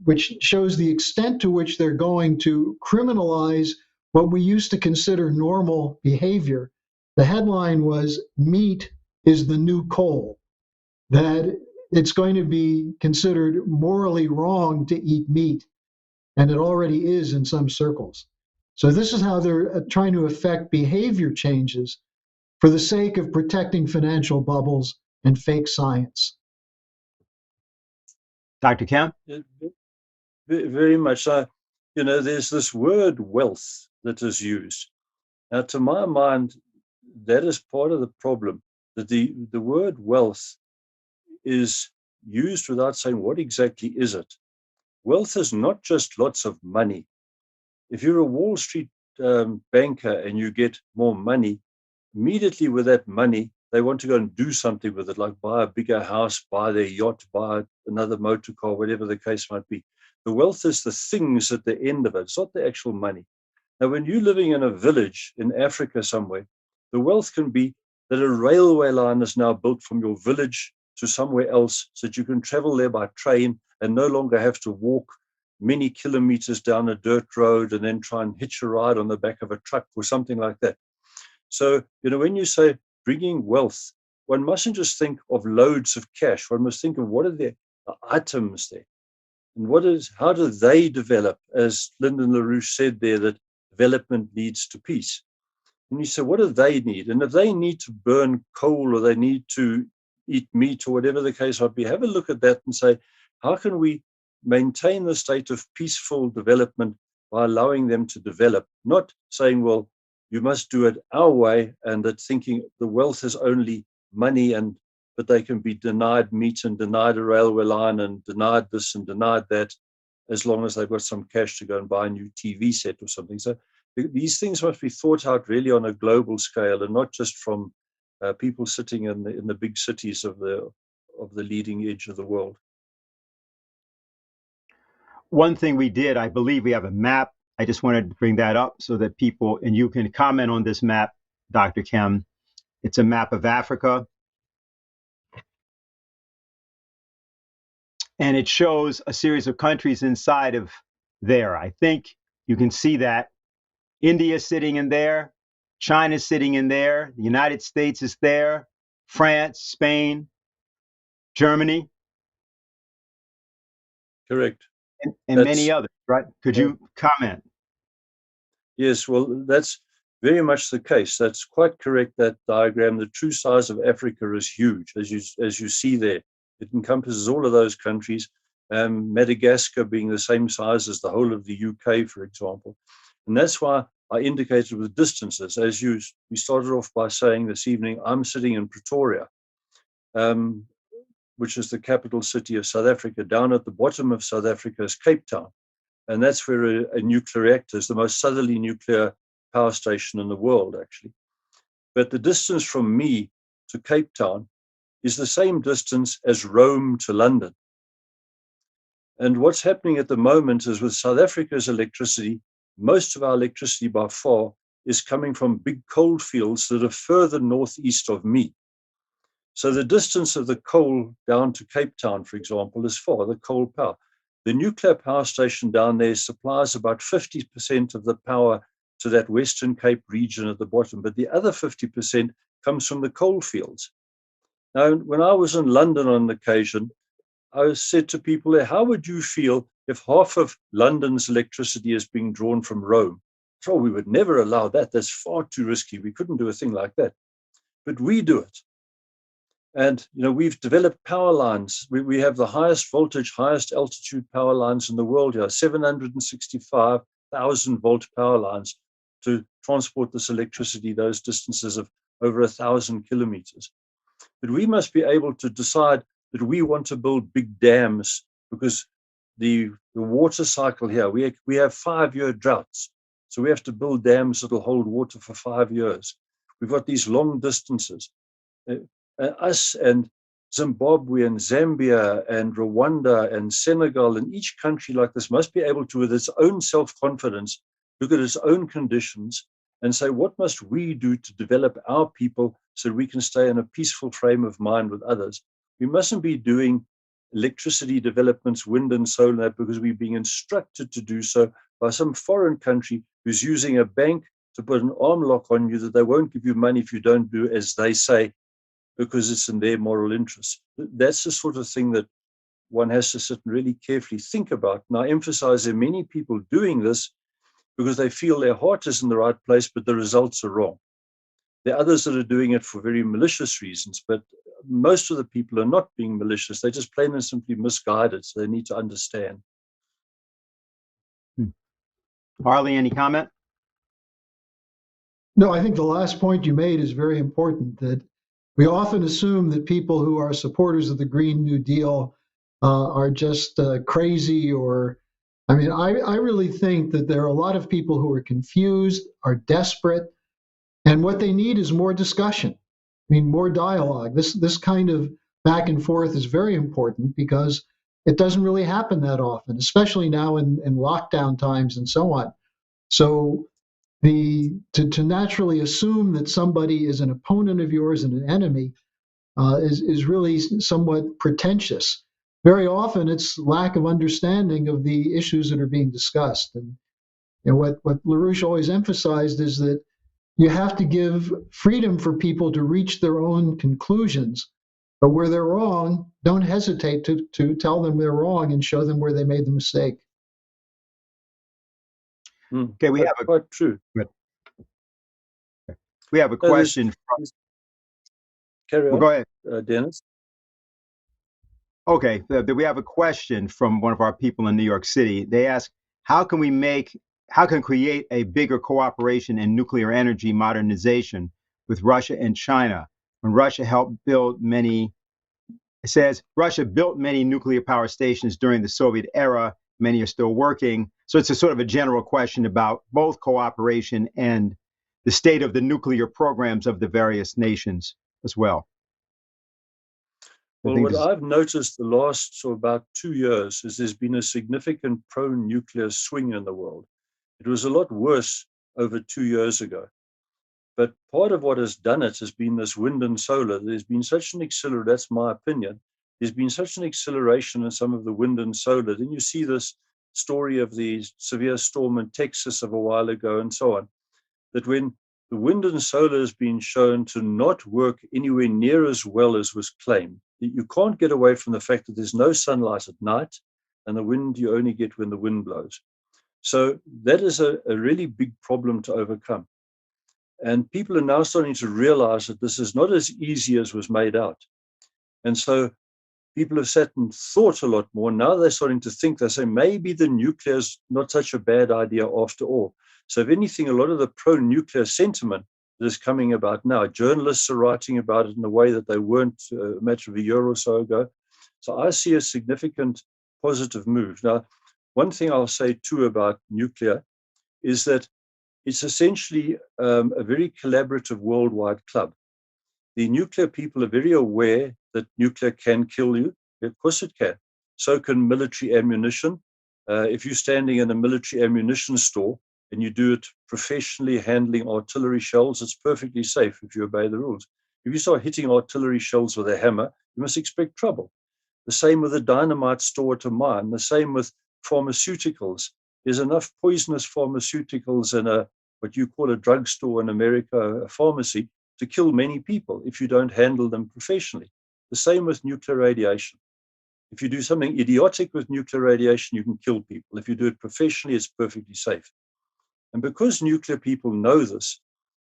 which shows the extent to which they're going to criminalize what we used to consider normal behavior. The headline was, meat is the new coal, that it's going to be considered morally wrong to eat meat, and it already is in some circles. So this is how they're trying to affect behavior changes for the sake of protecting financial bubbles and fake science. Dr. Kemp? Very much. There's this word wealth that is used. Now, to my mind, that is part of the problem, that the word wealth is used without saying what exactly is it. wealth is not just lots of money. If you're a Wall Street banker and you get more money, immediately with that money, they want to go and do something with it, like buy a bigger house, buy their yacht, buy another motor car, whatever the case might be. The wealth is the things at the end of it. It's not the actual money. Now, when you're living in a village in Africa somewhere, the wealth can be that a railway line is now built from your village to somewhere else so that you can travel there by train and no longer have to walk many kilometers down a dirt road and then try and hitch a ride on the back of a truck or something like that. So, when you say bringing wealth, one mustn't just think of loads of cash. One must think of what are the items there, and how do they develop? As Lyndon LaRouche said there, that development leads to peace. And you say, what do they need? And if they need to burn coal or they need to eat meat or whatever the case might be, have a look at that and say, how can we maintain the state of peaceful development by allowing them to develop? Not saying, well, you must do it our way, and that thinking the wealth is only money, but they can be denied meat and denied a railway line and denied this and denied that, as long as they've got some cash to go and buy a new TV set or something. So these things must be thought out really on a global scale, and not just from people sitting in the big cities of the leading edge of the world. One thing we did, I believe we have a map. I just wanted to bring that up so that people, and you can comment on this map, Dr. Kim. It's a map of Africa. And it shows a series of countries inside of there. I think you can see that India is sitting in there, China is sitting in there, the United States is there, France, Spain, Germany. Correct. And many others, right? Could you comment? Yes, well, that's very much the case. That's quite correct, that diagram. The true size of Africa is huge, as you see there. It encompasses all of those countries, Madagascar being the same size as the whole of the UK, for example. And that's why I indicated with distances. We started off by saying this evening, I'm sitting in Pretoria, which is the capital city of South Africa. Down at the bottom of South Africa is Cape Town. And that's where a nuclear reactor is, the most southerly nuclear power station in the world, actually. But the distance from me to Cape Town is the same distance as Rome to London. And what's happening at the moment is with South Africa's electricity, most of our electricity by far is coming from big coal fields that are further northeast of me. So the distance of the coal down to Cape Town, for example, is far, the coal power. The nuclear power station down there supplies about 50% of the power to that Western Cape region at the bottom, but the other 50% comes from the coal fields. Now, when I was in London on occasion, I said to people there, how would you feel if half of London's electricity is being drawn from Rome? Oh, we would never allow that. That's far too risky. We couldn't do a thing like that. But we do it. And, we've developed power lines. We have the highest voltage, highest altitude power lines in the world here, 765,000 volt power lines to transport this electricity, those distances of over 1,000 kilometers. But we must be able to decide that we want to build big dams, because the water cycle here, we have 5-year droughts. So we have to build dams that will hold water for 5 years. We've got these long distances. Us and Zimbabwe and Zambia and Rwanda and Senegal, and each country like this must be able to, with its own self-confidence, look at its own conditions and say, what must we do to develop our people so we can stay in a peaceful frame of mind with others? We mustn't be doing electricity developments, wind and solar, because we're being instructed to do so by some foreign country who's using a bank to put an arm lock on you that they won't give you money if you don't do as they say, because it's in their moral interest. That's the sort of thing that one has to sit and really carefully think about. And I emphasize there are many people doing this because they feel their heart is in the right place, but the results are wrong. There are others that are doing it for very malicious reasons, but most of the people are not being malicious. They're just plain and simply misguided, so they need to understand. Harley, any comment? No, I think the last point you made is very important, that we often assume that people who are supporters of the Green New Deal are just crazy, or I mean, I really think that there are a lot of people who are confused, are desperate, and what they need is more discussion. I mean, more dialogue. This kind of back and forth is very important because it doesn't really happen that often, especially now in lockdown times and so on. So to naturally assume that somebody is an opponent of yours and an enemy is really somewhat pretentious. Very often, it's lack of understanding of the issues that are being discussed. And what LaRouche always emphasized is that you have to give freedom for people to reach their own conclusions. But where they're wrong, don't hesitate to tell them they're wrong and show them where they made the mistake. Okay, we have quite true. We have a question from. Carry on. Well, go ahead, Dennis. Okay, we have a question from one of our people in New York City. They ask, how can create a bigger cooperation in nuclear energy modernization with Russia and China when Russia helped build many, it says, Russia built many nuclear power stations during the Soviet era, many are still working. So it's a sort of a general question about both cooperation and the state of the nuclear programs of the various nations as well. Well, what I've noticed the last about 2 years is there's been a significant pro-nuclear swing in the world. It was a lot worse over 2 years ago. But part of what has done it has been this wind and solar. There's been such an acceleration, that's my opinion, there's been such an acceleration in some of the wind and solar. Then you see this story of the severe storm in Texas of a while ago and so on, that when the wind and solar has been shown to not work anywhere near as well as was claimed, you can't get away from the fact that there's no sunlight at night, and the wind you only get when the wind blows. So that is a really big problem to overcome. And people are now starting to realize that this is not as easy as was made out. And so people have sat and thought a lot more. Now they're starting to think, they say, maybe the nuclear is not such a bad idea after all. So if anything, a lot of the pro-nuclear sentiment that is coming about now, journalists are writing about it in a way that they weren't a matter of a year or so ago. So I see a significant positive move. Now, one thing I'll say too about nuclear is that it's essentially a very collaborative worldwide club. The nuclear people are very aware that nuclear can kill you. Of course it can. So can military ammunition. If you're standing in a military ammunition store and you do it professionally handling artillery shells, it's perfectly safe if you obey the rules. If you start hitting artillery shells with a hammer, you must expect trouble. The same with a dynamite store at a mine. The same with pharmaceuticals. There's enough poisonous pharmaceuticals in what you call a drugstore in America, a pharmacy, to kill many people if you don't handle them professionally. The same with nuclear radiation. If you do something idiotic with nuclear radiation, you can kill people. If you do it professionally, it's perfectly safe. And because nuclear people know this,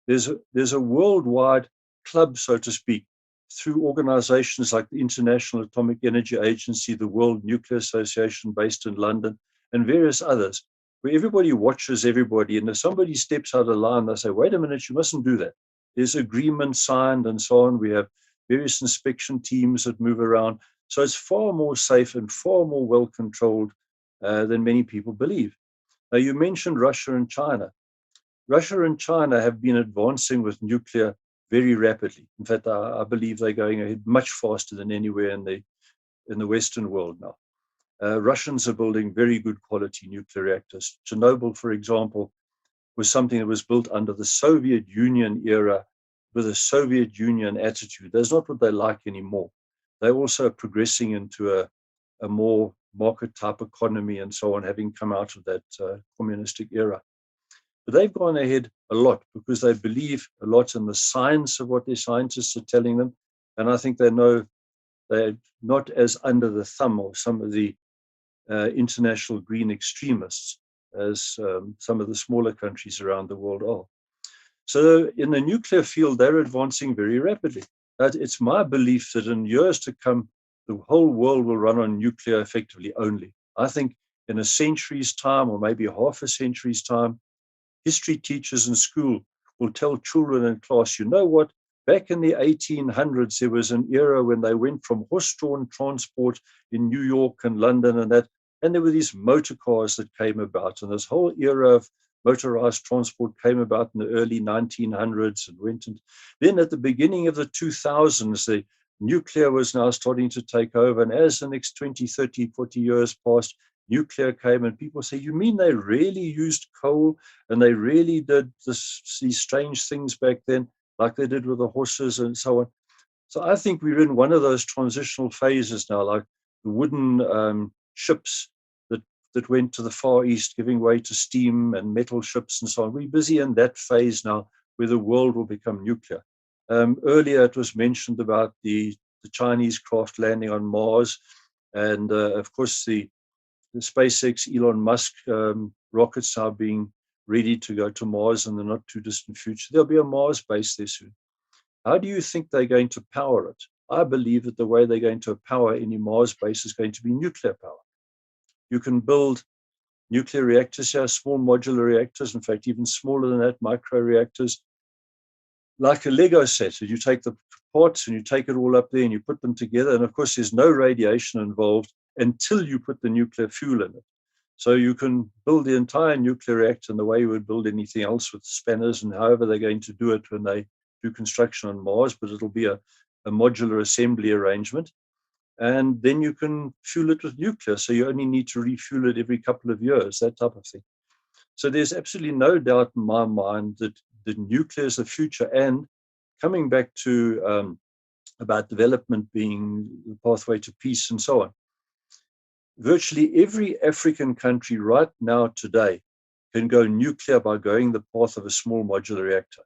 there's a worldwide club, so to speak, through organizations like the International Atomic Energy Agency, the World Nuclear Association based in London, and various others, where everybody watches everybody. And if somebody steps out of line, they say, wait a minute, you mustn't do that. There's agreements signed and so on. We have various inspection teams that move around. So it's far more safe and far more well controlled than many people believe. Now, you mentioned Russia and China. Russia and China have been advancing with nuclear very rapidly. In fact, I believe they're going ahead much faster than anywhere in the Western world now. Russians are building very good quality nuclear reactors. Chernobyl, for example, was something that was built under the Soviet Union era with a Soviet Union attitude. That's not what they like anymore. They're also progressing into a more market type economy and so on, having come out of that communistic era. But they've gone ahead a lot because they believe a lot in the science of what their scientists are telling them. And I think they know they're not as under the thumb of some of the international green extremists as some of the smaller countries around the world are. So in the nuclear field, they're advancing very rapidly. It's my belief that in years to come, the whole world will run on nuclear effectively only. I think in a century's time, or maybe half a century's time, history teachers in school will tell children in class, you know what, Back in the 1800s, there was an era when they went from horse-drawn transport in New York and London and that, and there were these motor cars that came about, and this whole era of motorized transport came about in the early 1900s and went. And then at the beginning of the 2000s, the nuclear was now starting to take over. And as the next 20, 30, 40 years passed, nuclear came, and people say, you mean they really used coal and they really did these strange things back then, like they did with the horses and so on? So I think we're in one of those transitional phases now, like the wooden ships that went to the Far East, giving way to steam and metal ships and so on. We're busy in that phase now where the world will become nuclear. Earlier, it was mentioned about the Chinese craft landing on Mars. And of course, the SpaceX, Elon Musk rockets are being ready to go to Mars in the not too distant future. There'll be a Mars base there soon. How do you think they're going to power it? I believe that the way they're going to power any Mars base is going to be nuclear power. You can build nuclear reactors here, small modular reactors, in fact, even smaller than that, micro reactors, like a Lego set. So you take the parts and you take it all up there and you put them together. And of course, there's no radiation involved until you put the nuclear fuel in it. So you can build the entire nuclear reactor in the way you would build anything else with spanners and however they're going to do it when they do construction on Mars, but it'll be a modular assembly arrangement. And then you can fuel it with nuclear. So you only need to refuel it every couple of years, that type of thing. So there's absolutely no doubt in my mind that the nuclear is the future. And coming back to about development being the pathway to peace and so on, virtually every African country right now today can go nuclear by going the path of a small modular reactor.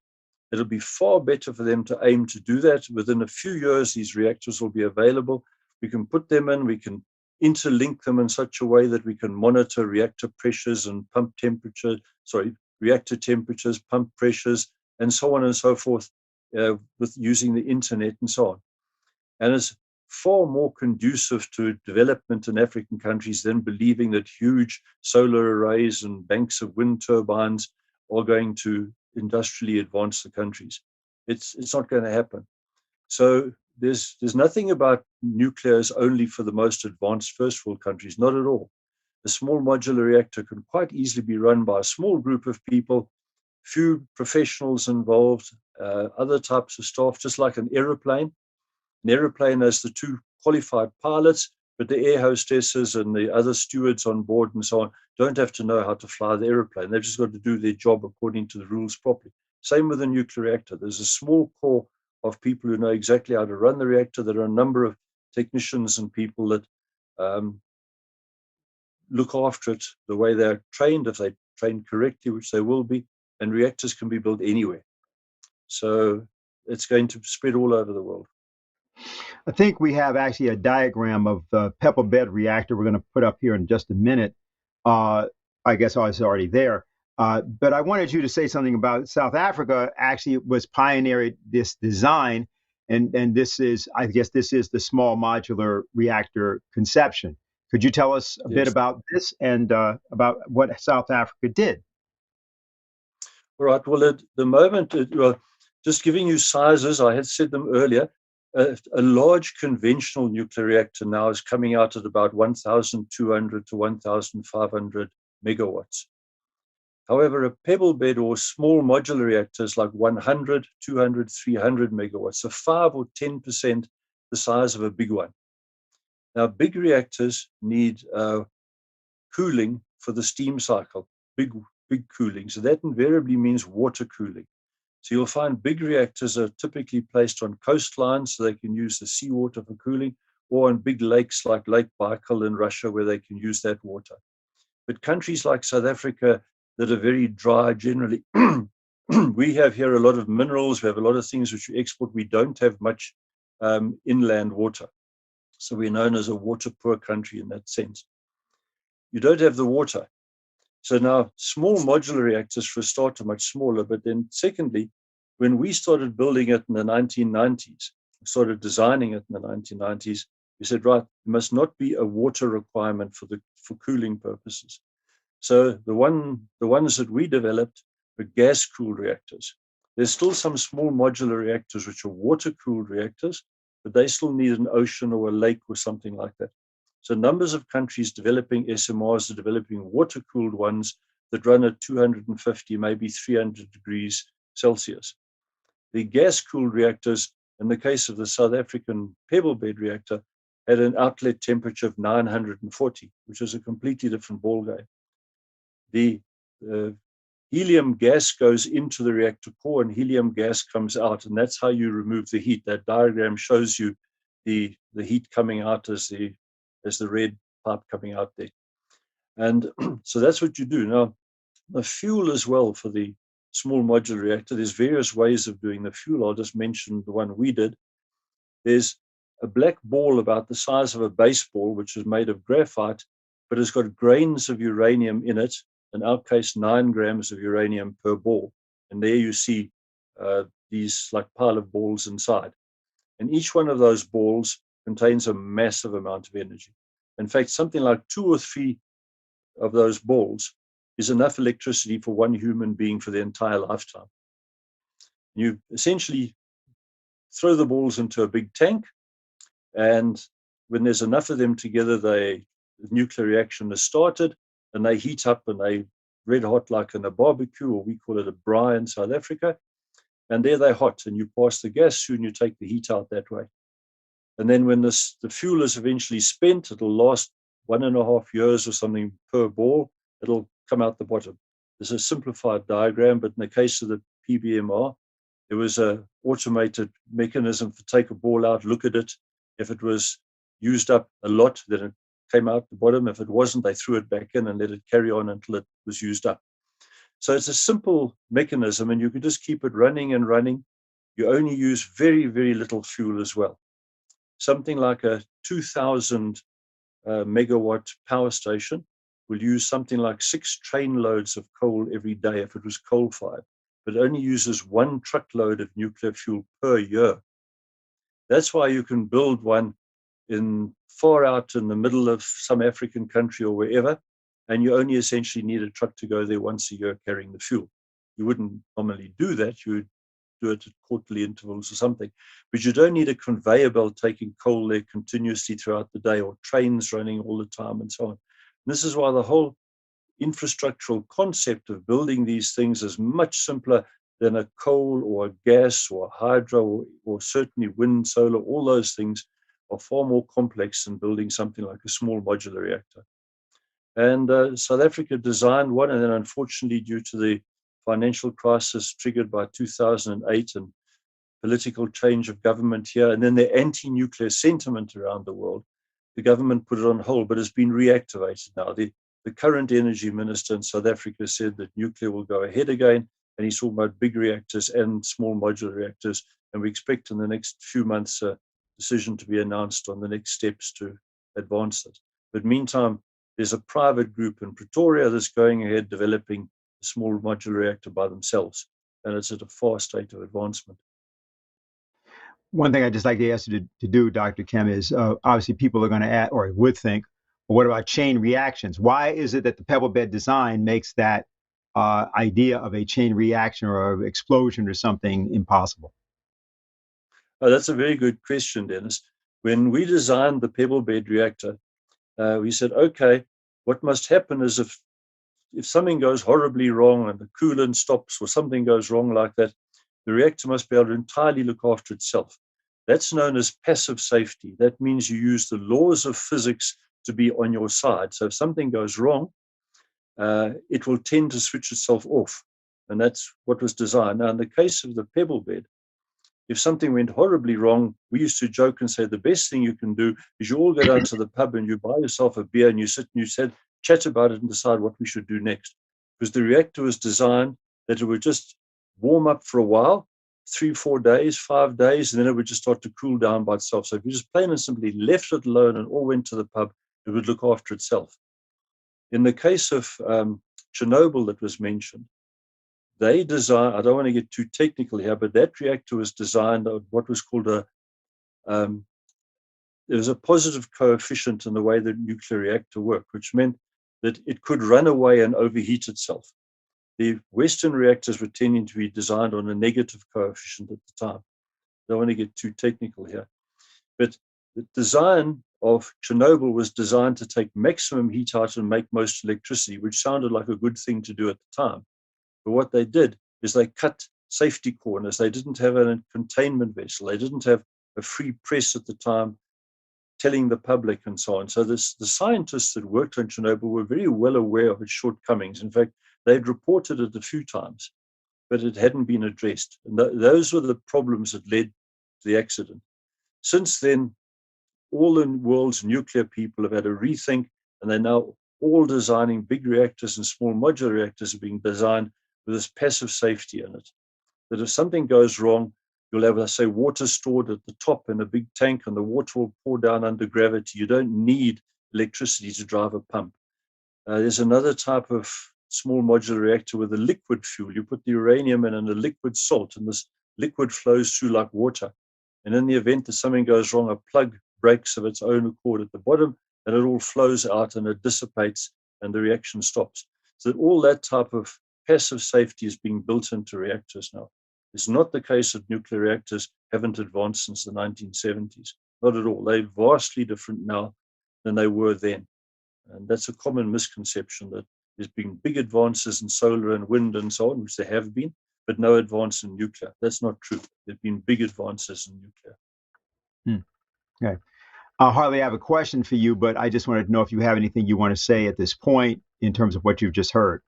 It'll be far better for them to aim to do that. Within a few years, these reactors will be available. We can put them in, we can interlink them in such a way that we can monitor reactor pressures and reactor temperatures, pump pressures, and so on and so forth, with using the internet and so on. And it's far more conducive to development in African countries than believing that huge solar arrays and banks of wind turbines are going to industrially advance the countries. It's not going to happen. So there's nothing about nuclear as only for the most advanced first world countries, not at all. A small modular reactor can quite easily be run by a small group of people, few professionals involved, other types of staff, just like an aeroplane. An aeroplane has the two qualified pilots, but the air hostesses and the other stewards on board and so on don't have to know how to fly the aeroplane. They've just got to do their job according to the rules properly. Same with a nuclear reactor. There's a small core of people who know exactly how to run the reactor. There are a number of technicians and people that look after it the way they're trained, if they train correctly, which they will be, and reactors can be built anywhere. So it's going to spread all over the world. I think we have actually a diagram of the pebble bed reactor we're going to put up here in just a minute. I guess I was already there. But I wanted you to say something about South Africa actually was pioneering this design. And this is, I guess this is the small modular reactor conception. Could you tell us a bit about this and about what South Africa did? All right. Well, at the moment, just giving you sizes, I had said them earlier. A large conventional nuclear reactor now is coming out at about 1,200 to 1,500 megawatts. However, a pebble bed or small modular reactors like 100, 200, 300 megawatts, so 5 or 10% the size of a big one. Now, big reactors need cooling for the steam cycle, big cooling. So that invariably means water cooling. So you'll find big reactors are typically placed on coastlines so they can use the seawater for cooling, or on big lakes like Lake Baikal in Russia where they can use that water. But countries like South Africa that are very dry generally, we have here a lot of minerals, we have a lot of things which we export. We don't have much inland water. So we're known as a water poor country in that sense. You don't have the water. So now small modular reactors for a start are much smaller, but then secondly, when we started building it in the 1990s, started designing it in the 1990s, we said, right, there must not be a water requirement for cooling purposes. So the ones that we developed were gas-cooled reactors. There's still some small modular reactors which are water-cooled reactors, but they still need an ocean or a lake or something like that. So numbers of countries developing SMRs are developing water-cooled ones that run at 250, maybe 300 degrees Celsius. The gas-cooled reactors, in the case of the South African pebble bed reactor, had an outlet temperature of 940, which is a completely different ballgame. The helium gas goes into the reactor core and helium gas comes out, and that's how you remove the heat. That diagram shows you the heat coming out as the red pipe coming out there. And so that's what you do. Now, the fuel as well for the small modular reactor, there's various ways of doing the fuel. I'll just mention the one we did. There's a black ball about the size of a baseball, which is made of graphite, but has got grains of uranium in it. In our case, 9 grams of uranium per ball. And there you see these like pile of balls inside. And each one of those balls contains a massive amount of energy. In fact, something like 2 or 3 of those balls is enough electricity for one human being for their entire lifetime. You essentially throw the balls into a big tank, and when there's enough of them together, the nuclear reaction is started, and they heat up and they red hot like in a barbecue, or we call it a braai in South Africa. And there they're hot, and you pass the gas through and you take the heat out that way. And then when the fuel is eventually spent, it'll last 1.5 years or something per ball. It'll come out the bottom. This is a simplified diagram, but in the case of the PBMR, there was an automated mechanism to take a ball out, look at it. If it was used up a lot, then it came out the bottom. If it wasn't, they threw it back in and let it carry on until it was used up. So it's a simple mechanism, and you can just keep it running and running. You only use very, very little fuel as well. Something like a 2,000 megawatt power station will use something like 6 train loads of coal every day if it was coal-fired, but it only uses 1 truckload of nuclear fuel per year. That's why you can build one far out in the middle of some African country or wherever, and you only essentially need a truck to go there once a year carrying the fuel. You wouldn't normally do that. You would do it at quarterly intervals or something, but you don't need a conveyor belt taking coal there continuously throughout the day, or trains running all the time and so on. And this is why the whole infrastructural concept of building these things is much simpler than a coal or a gas or a hydro or certainly wind, solar. All those things are far more complex than building something like a small modular reactor. And South Africa designed one, and then unfortunately, due to the financial crisis triggered by 2008 and political change of government here, and then the anti-nuclear sentiment around the world, the government put it on hold, but it's been reactivated now. The current energy minister in South Africa said that nuclear will go ahead again, and he's talking about big reactors and small modular reactors, and we expect in the next few months a decision to be announced on the next steps to advance it. But meantime, there's a private group in Pretoria that's going ahead developing a small modular reactor by themselves, and it's at a far state of advancement. One thing I'd just like to ask you to do, Dr. Kim, is obviously people are going to add, or would think, well, what about chain reactions? Why is it that the pebble bed design makes that idea of a chain reaction or of explosion or something impossible? Oh, that's a very good question, Dennis. When we designed the pebble bed reactor, we said, okay, what must happen is if something goes horribly wrong and the coolant stops or something goes wrong like that, the reactor must be able to entirely look after itself. That's known as passive safety. That means you use the laws of physics to be on your side. So if something goes wrong, it will tend to switch itself off. And that's what was designed. Now, in the case of the pebble bed, if something went horribly wrong, we used to joke and say the best thing you can do is you all go down to the pub and you buy yourself a beer and you sit and you chat about it and decide what we should do next. Because the reactor was designed that it would just warm up for a while, 3, 4 days, 5 days, and then it would just start to cool down by itself. So if you just plain and simply left it alone and all went to the pub, it would look after itself. In the case of Chernobyl that was mentioned, they designed, I don't want to get too technical here, but that reactor was designed on what was called there was a positive coefficient in the way the nuclear reactor worked, which meant that it could run away and overheat itself. the Western reactors were tending to be designed on a negative coefficient at the time. Don't want to get too technical here. But the design of Chernobyl was designed to take maximum heat out and make most electricity, which sounded like a good thing to do at the time. But what they did is they cut safety corners. They didn't have a containment vessel. They didn't have a free press at the time telling the public and so on. So the scientists that worked on Chernobyl were very well aware of its shortcomings. In fact, they'd reported it a few times, but it hadn't been addressed. And those were the problems that led to the accident. Since then, all the world's nuclear people have had a rethink, and they're now all designing big reactors, and small modular reactors are being designed with this passive safety in it. That if something goes wrong, you'll have, let's say, water stored at the top in a big tank, and the water will pour down under gravity. You don't need electricity to drive a pump. There's another type of small modular reactor with a liquid fuel. You put the uranium in and a liquid salt, and this liquid flows through like water. And in the event that something goes wrong, a plug breaks of its own accord at the bottom, and it all flows out and it dissipates, and the reaction stops. So that all that type of passive safety is being built into reactors now. It's not the case that nuclear reactors haven't advanced since the 1970s. Not at all. They're vastly different now than they were then. And that's a common misconception, that there's been big advances in solar and wind and so on, which there have been, but no advance in nuclear. That's not true. There have been big advances in nuclear. Okay. Harley, I have a question for you, but I just wanted to know if you have anything you want to say at this point in terms of what you've just heard.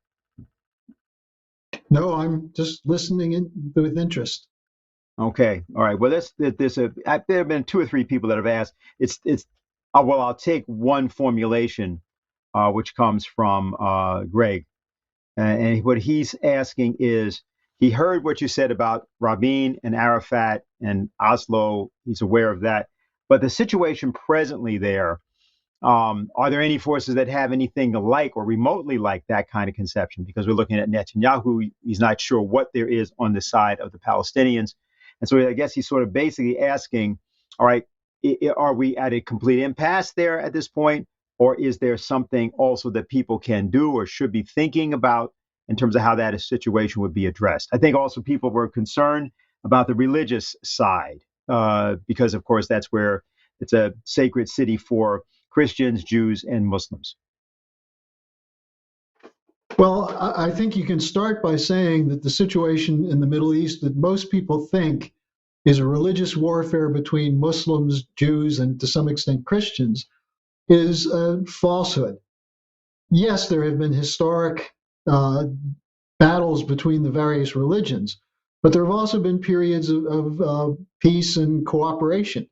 No, I'm just listening with interest. Okay. All right. Well, there have been 2 or 3 people that have asked. Well, I'll take one formulation, which comes from Greg. And what he's asking is, he heard what you said about Rabin and Arafat and Oslo. He's aware of that. But the situation presently there, are there any forces that have anything like or remotely like that kind of conception? Because we're looking at Netanyahu. He's not sure what there is on the side of the Palestinians. And so I guess he's sort of basically asking, all right, are we at a complete impasse there at this point? Or is there something also that people can do or should be thinking about in terms of how that situation would be addressed? I think also people were concerned about the religious side, because, of course, that's where it's a sacred city for Christians, Jews, and Muslims. Well, I think you can start by saying that the situation in the Middle East that most people think is a religious warfare between Muslims, Jews, and to some extent Christians is a falsehood. Yes, there have been historic battles between the various religions, but there have also been periods of peace and cooperation.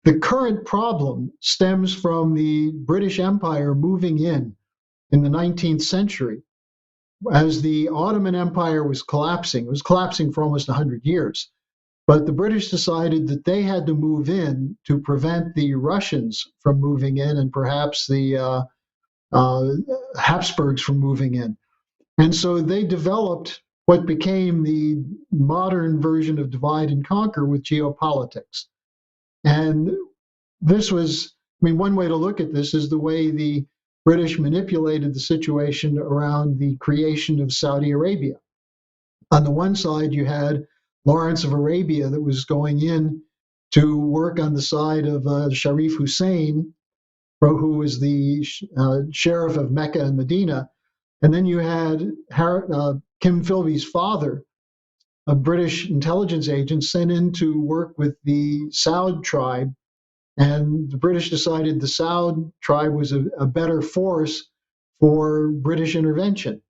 The current problem stems from the British Empire moving in the 19th century. As the Ottoman Empire was collapsing, it was collapsing for almost 100 years, but the British decided that they had to move in to prevent the Russians from moving in, and perhaps the Habsburgs from moving in. And so they developed what became the modern version of divide and conquer with geopolitics. And this was, one way to look at this is the way the British manipulated the situation around the creation of Saudi Arabia. On the one side, you had Lawrence of Arabia that was going in to work on the side of Sharif Hussein, who was the sheriff of Mecca and Medina. And then you had Kim Philby's father, a British intelligence agent, sent in to work with the Saud tribe. And the British decided the Saud tribe was a better force for British intervention.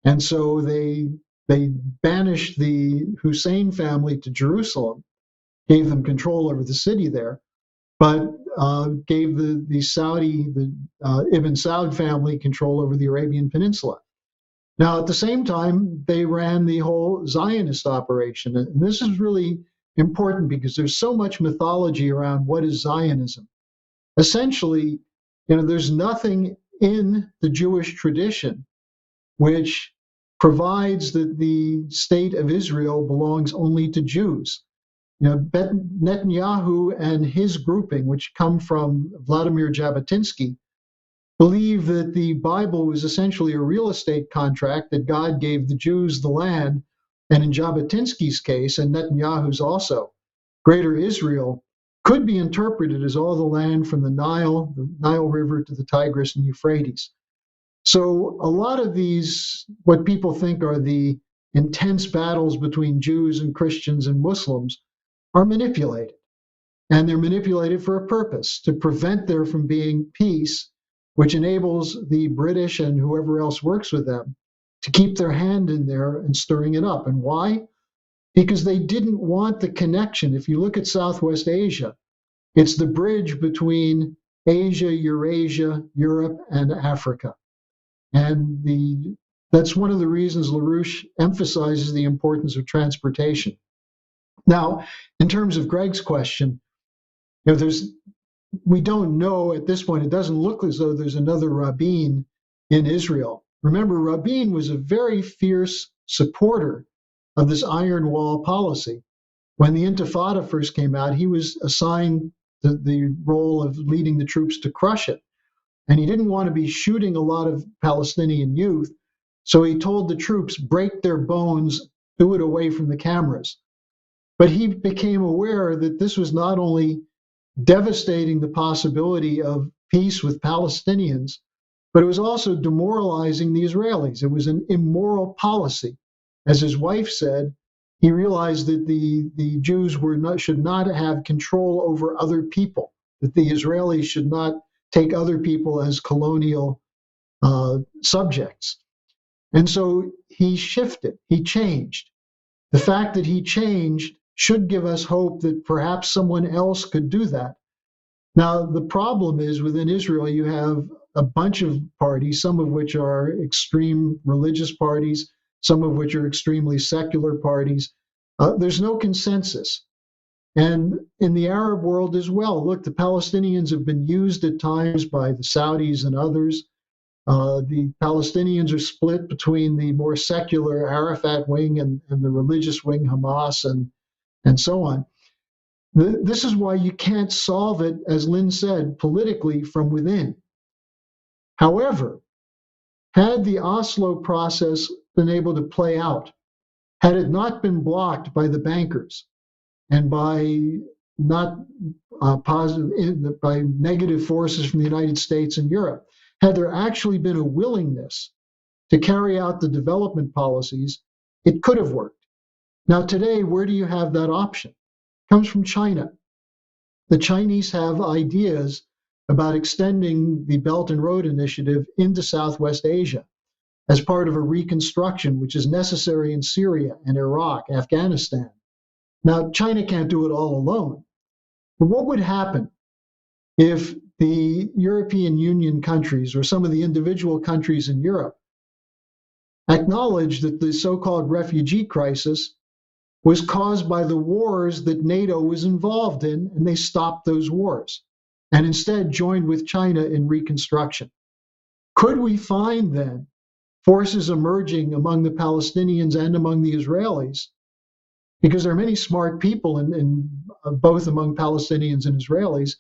And so they banished the Hussein family to Jerusalem, gave them control over the city there, but gave the Ibn Saud family control over the Arabian Peninsula. Now, at the same time, they ran the whole Zionist operation. And this is really important because there's so much mythology around what is Zionism. Essentially, there's nothing in the Jewish tradition which provides that the state of Israel belongs only to Jews. Netanyahu and his grouping, which come from Vladimir Jabotinsky, believe that the Bible was essentially a real estate contract, that God gave the Jews the land, and in Jabotinsky's case, and Netanyahu's also, Greater Israel could be interpreted as all the land from the Nile River to the Tigris and Euphrates. So a lot of these, what people think are the intense battles between Jews and Christians and Muslims, are manipulated. And they're manipulated for a purpose, to prevent there from being peace, which enables the British and whoever else works with them to keep their hand in there and stirring it up. And why? Because they didn't want the connection. If you look at Southwest Asia, it's the bridge between Asia, Eurasia, Europe, and Africa. And that's one of the reasons LaRouche emphasizes the importance of transportation. Now, in terms of Greg's question, we don't know at this point. It doesn't look as though there's another Rabin in Israel. Remember, Rabin was a very fierce supporter of this iron wall policy. When the Intifada first came out, he was assigned the role of leading the troops to crush it. And he didn't want to be shooting a lot of Palestinian youth. So he told the troops, break their bones, do it away from the cameras. But he became aware that this was not only devastating the possibility of peace with Palestinians, but it was also demoralizing the Israelis. It was an immoral policy. As his wife said, he realized that the Jews should not have control over other people, that the Israelis should not take other people as colonial subjects. And so he shifted, he changed. The fact that he changed should give us hope that perhaps someone else could do that. Now, the problem is within Israel, you have a bunch of parties, some of which are extreme religious parties, some of which are extremely secular parties. There's no consensus. And in the Arab world as well, look, the Palestinians have been used at times by the Saudis and others. The Palestinians are split between the more secular Arafat wing and the religious wing, Hamas, and so on. This is why you can't solve it, as Lynn said, politically from within. However, had the Oslo process been able to play out, had it not been blocked by the bankers and by not by negative forces from the United States and Europe, had there actually been a willingness to carry out the development policies, it could have worked. Now today, where do you have that option? It comes from China. The Chinese have ideas about extending the Belt and Road Initiative into Southwest Asia as part of a reconstruction, which is necessary in Syria and Iraq, Afghanistan. Now, China can't do it all alone. But what would happen if the European Union countries or some of the individual countries in Europe acknowledged that the so-called refugee crisis was caused by the wars that NATO was involved in, and they stopped those wars and instead joined with China in reconstruction? Could we find then forces emerging among the Palestinians and among the Israelis? Because there are many smart people in both among Palestinians and Israelis.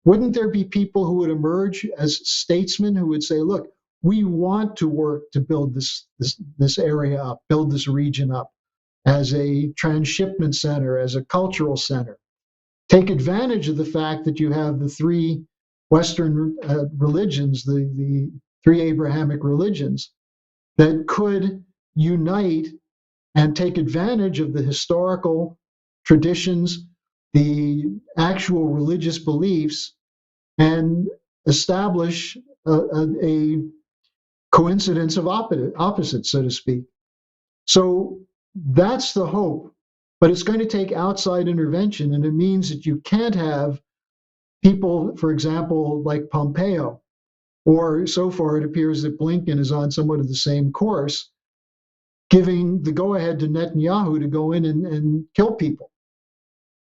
Wouldn't there be people who would emerge as statesmen who would say, look, we want to work to build this area up, build this region up as a transshipment center, as a cultural center. Take advantage of the fact that you have the three Western religions, the three Abrahamic religions, that could unite and take advantage of the historical traditions, the actual religious beliefs, and establish a coincidence of opposites, so to speak. So that's the hope, but it's going to take outside intervention, and it means that you can't have people, for example, like Pompeo, or so far it appears that Blinken is on somewhat of the same course, giving the go-ahead to Netanyahu to go in and kill people.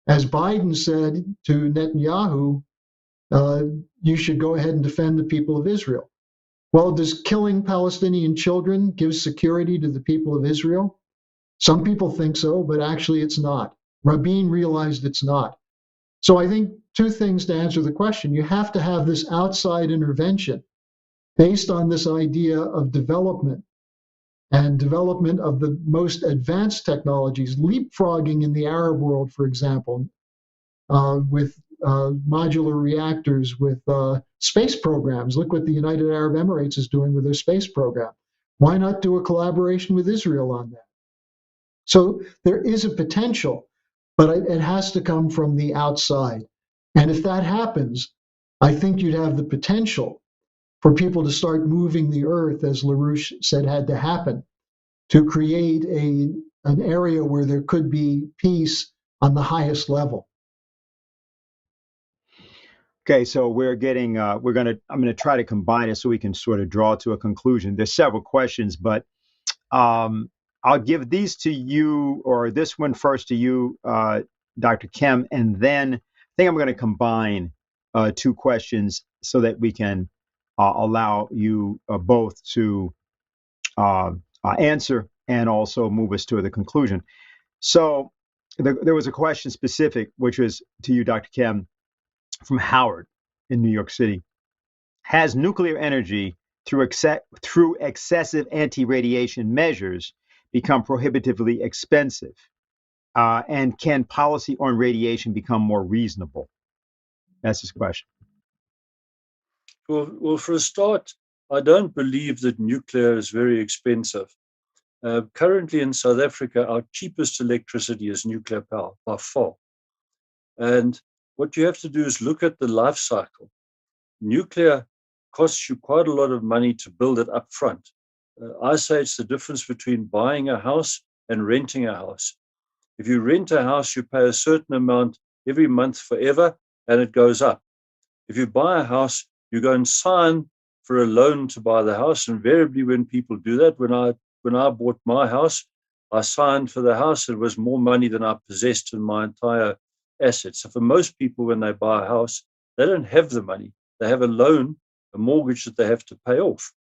As Biden said to Netanyahu, you should go ahead and defend the people of Israel. Well, does killing Palestinian children give security to the people of Israel? Some people think so, but actually it's not. Rabin realized it's not. So I think two things to answer the question. You have to have this outside intervention based on this idea of development and development of the most advanced technologies, leapfrogging in the Arab world, for example, with modular reactors, with space programs. Look what the United Arab Emirates is doing with their space program. Why not do a collaboration with Israel on that? So there is a potential, but it has to come from the outside. And if that happens, I think you'd have the potential for people to start moving the earth, as LaRouche said had to happen, to create an area where there could be peace on the highest level. Okay, so I'm going to try to combine it so we can sort of draw to a conclusion. There's several questions, but I'll give these to you, or this one first to you, Dr. Kim, and then I think I'm going to combine two questions so that we can allow you both to answer and also move us to the conclusion. So there was a question specific, which was to you, Dr. Kim, from Howard in New York City. Has nuclear energy through excessive anti-radiation measures become prohibitively expensive? And can policy on radiation become more reasonable? That's his question. Well, for a start, I don't believe that nuclear is very expensive. Currently in South Africa, our cheapest electricity is nuclear power by far. And what you have to do is look at the life cycle. Nuclear costs you quite a lot of money to build it up front. I say it's the difference between buying a house and renting a house. If you rent a house, you pay a certain amount every month forever, and it goes up. If you buy a house, you go and sign for a loan to buy the house. Invariably, when people do that, when I bought my house, I signed for the house. It was more money than I possessed in my entire assets. So for most people, when they buy a house, they don't have the money. They have a loan, a mortgage that they have to pay off.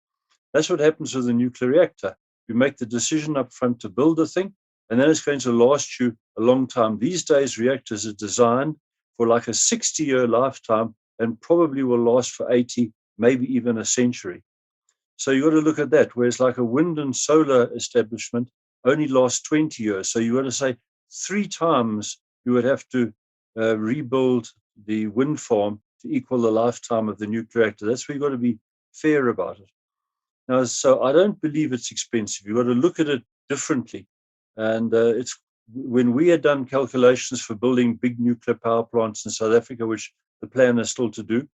That's what happens with a nuclear reactor. You make the decision up front to build the thing, and then it's going to last you a long time. These days, reactors are designed for like a 60-year lifetime and probably will last for 80, maybe even a century. So you've got to look at that, whereas like a wind and solar establishment only lasts 20 years. So you've got to say 3 times you would have to rebuild the wind farm to equal the lifetime of the nuclear reactor. That's where you've got to be fair about it. Now, so I don't believe it's expensive. You've got to look at it differently. And it's when we had done calculations for building big nuclear power plants in South Africa, which the plan is still to do,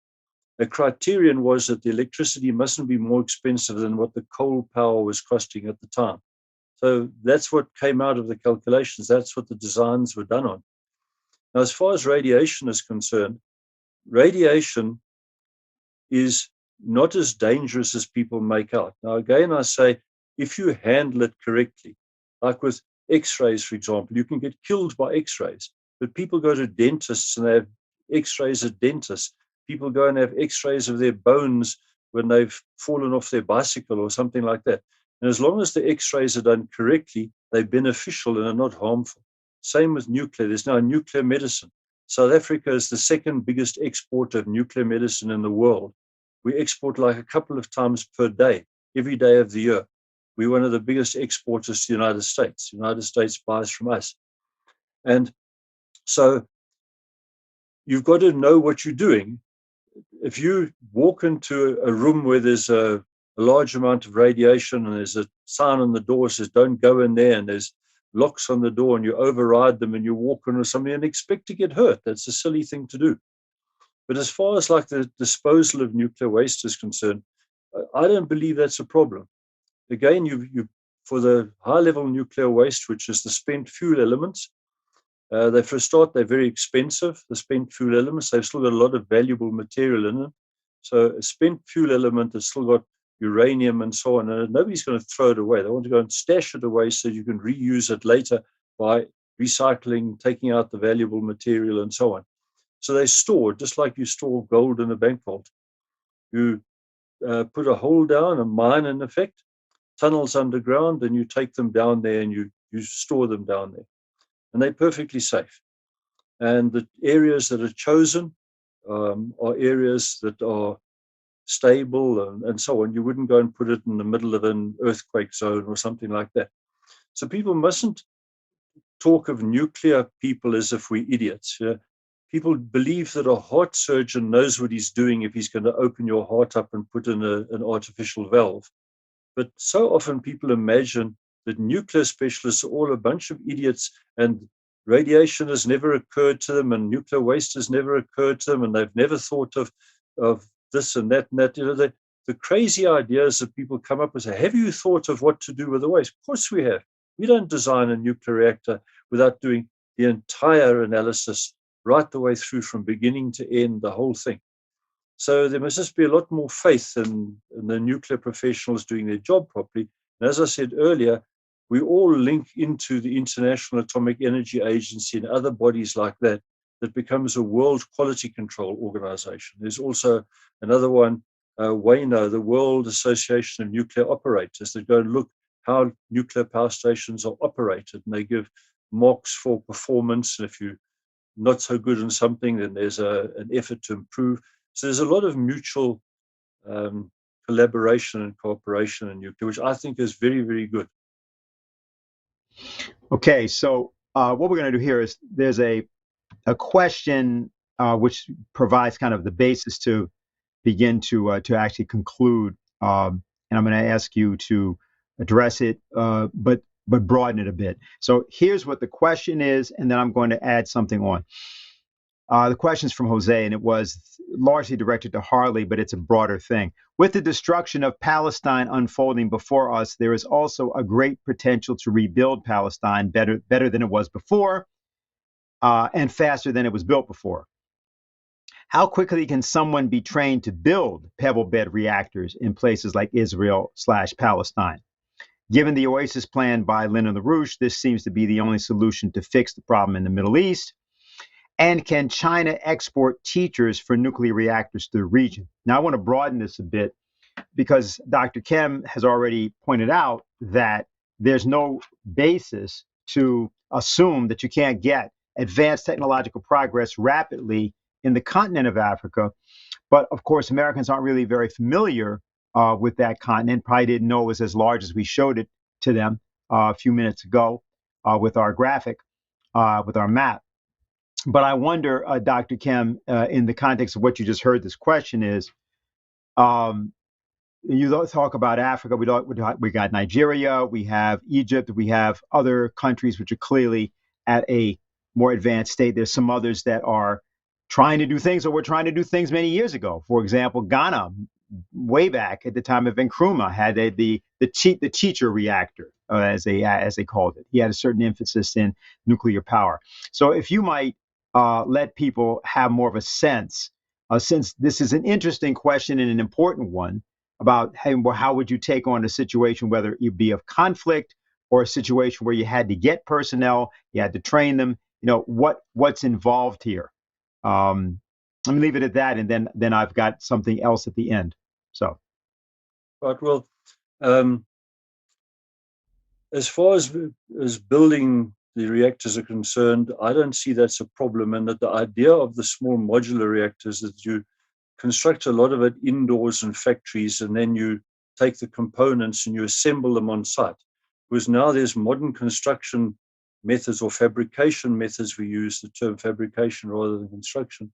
the criterion was that the electricity mustn't be more expensive than what the coal power was costing at the time. So that's what came out of the calculations. That's what the designs were done on. Now, as far as radiation is concerned, radiation is not as dangerous as people make out. Now, again, I say, if you handle it correctly, like with X-rays, for example, you can get killed by X-rays, but people go to dentists and they have X-rays at dentists. People go and have X-rays of their bones when they've fallen off their bicycle or something like that. And as long as the X-rays are done correctly, they're beneficial and are not harmful. Same with nuclear. There's now nuclear medicine. South Africa is the second biggest exporter of nuclear medicine in the world. We export like a couple of times per day, every day of the year. We're one of the biggest exporters to the United States. The United States buys from us. And so you've got to know what you're doing. If you walk into a room where there's a large amount of radiation and there's a sign on the door that says, don't go in there, and there's locks on the door and you override them and you walk in with somebody and expect to get hurt, that's a silly thing to do. But as far as like the disposal of nuclear waste is concerned, I don't believe that's a problem. Again, you for the high-level nuclear waste, which is the spent fuel elements, for a start, they're very expensive, the spent fuel elements. They've still got a lot of valuable material in them. So a spent fuel element has still got uranium and so on, and nobody's going to throw it away. They want to go and stash it away so you can reuse it later by recycling, taking out the valuable material and so on. So they store, just like you store gold in a bank vault. You put a hole down, a mine in effect, tunnels underground, and you take them down there and you store them down there. And they're perfectly safe. And the areas that are chosen are areas that are stable and so on. You wouldn't go and put it in the middle of an earthquake zone or something like that. So people mustn't talk of nuclear people as if we're idiots. People believe that a heart surgeon knows what he's doing if he's going to open your heart up and put in an artificial valve. But so often people imagine that nuclear specialists are all a bunch of idiots and radiation has never occurred to them and nuclear waste has never occurred to them and they've never thought of this and that and that. The crazy ideas that people come up with say, have you thought of what to do with the waste? Of course we have. We don't design a nuclear reactor without doing the entire analysis right the way through from beginning to end, the whole thing. So there must just be a lot more faith in the nuclear professionals doing their job properly. And as I said earlier, we all link into the International Atomic Energy Agency and other bodies like that becomes a world quality control organization. There's also another one, WANO, the World Association of Nuclear Operators, that go and look how nuclear power stations are operated. And they give marks for performance. And if you're not so good in something, then there's an effort to improve. So there's a lot of mutual collaboration and cooperation in nuclear, which I think is very, very good. Okay, so what we're going to do here is there's a question which provides kind of the basis to begin to actually conclude, and I'm going to ask you to address it, but broaden it a bit. So here's what the question is, and then I'm going to add something on. The question's from Jose, and it was largely directed to Harley, but it's a broader thing. With the destruction of Palestine unfolding before us, there is also a great potential to rebuild Palestine better than it was before, and faster than it was built before. How quickly can someone be trained to build pebble bed reactors in places like Israel/Palestine? Given the oasis plan by LaRouche, this seems to be the only solution to fix the problem in the Middle East. And can China export teachers for nuclear reactors to the region? Now, I want to broaden this a bit because Dr. Kem has already pointed out that there's no basis to assume that you can't get advanced technological progress rapidly in the continent of Africa. But of course, Americans aren't really very familiar with that continent, probably didn't know it was as large as we showed it to them a few minutes ago with our graphic, with our map. But I wonder, Dr. Kem, in the context of what you just heard, this question is, you talk about Africa, we got Nigeria, we have Egypt, we have other countries which are clearly at a more advanced state. There's some others that are trying to do things or were trying to do things many years ago. For example, Ghana, way back at the time of Nkrumah, had the teacher reactor, as they called it. He had a certain emphasis in nuclear power. So if you might let people have more of a sense, since this is an interesting question and an important one about, hey, well, how would you take on a situation, whether it be of conflict or a situation where you had to get personnel, you had to train them, what's involved here? Let me leave it at that, and then I've got something else at the end. So, right. Well, as far as building the reactors are concerned, I don't see that's a problem, and that the idea of the small modular reactors that you construct a lot of it indoors in factories, and then you take the components and you assemble them on site. Because now there's modern construction methods or fabrication methods. We use the term fabrication rather than construction,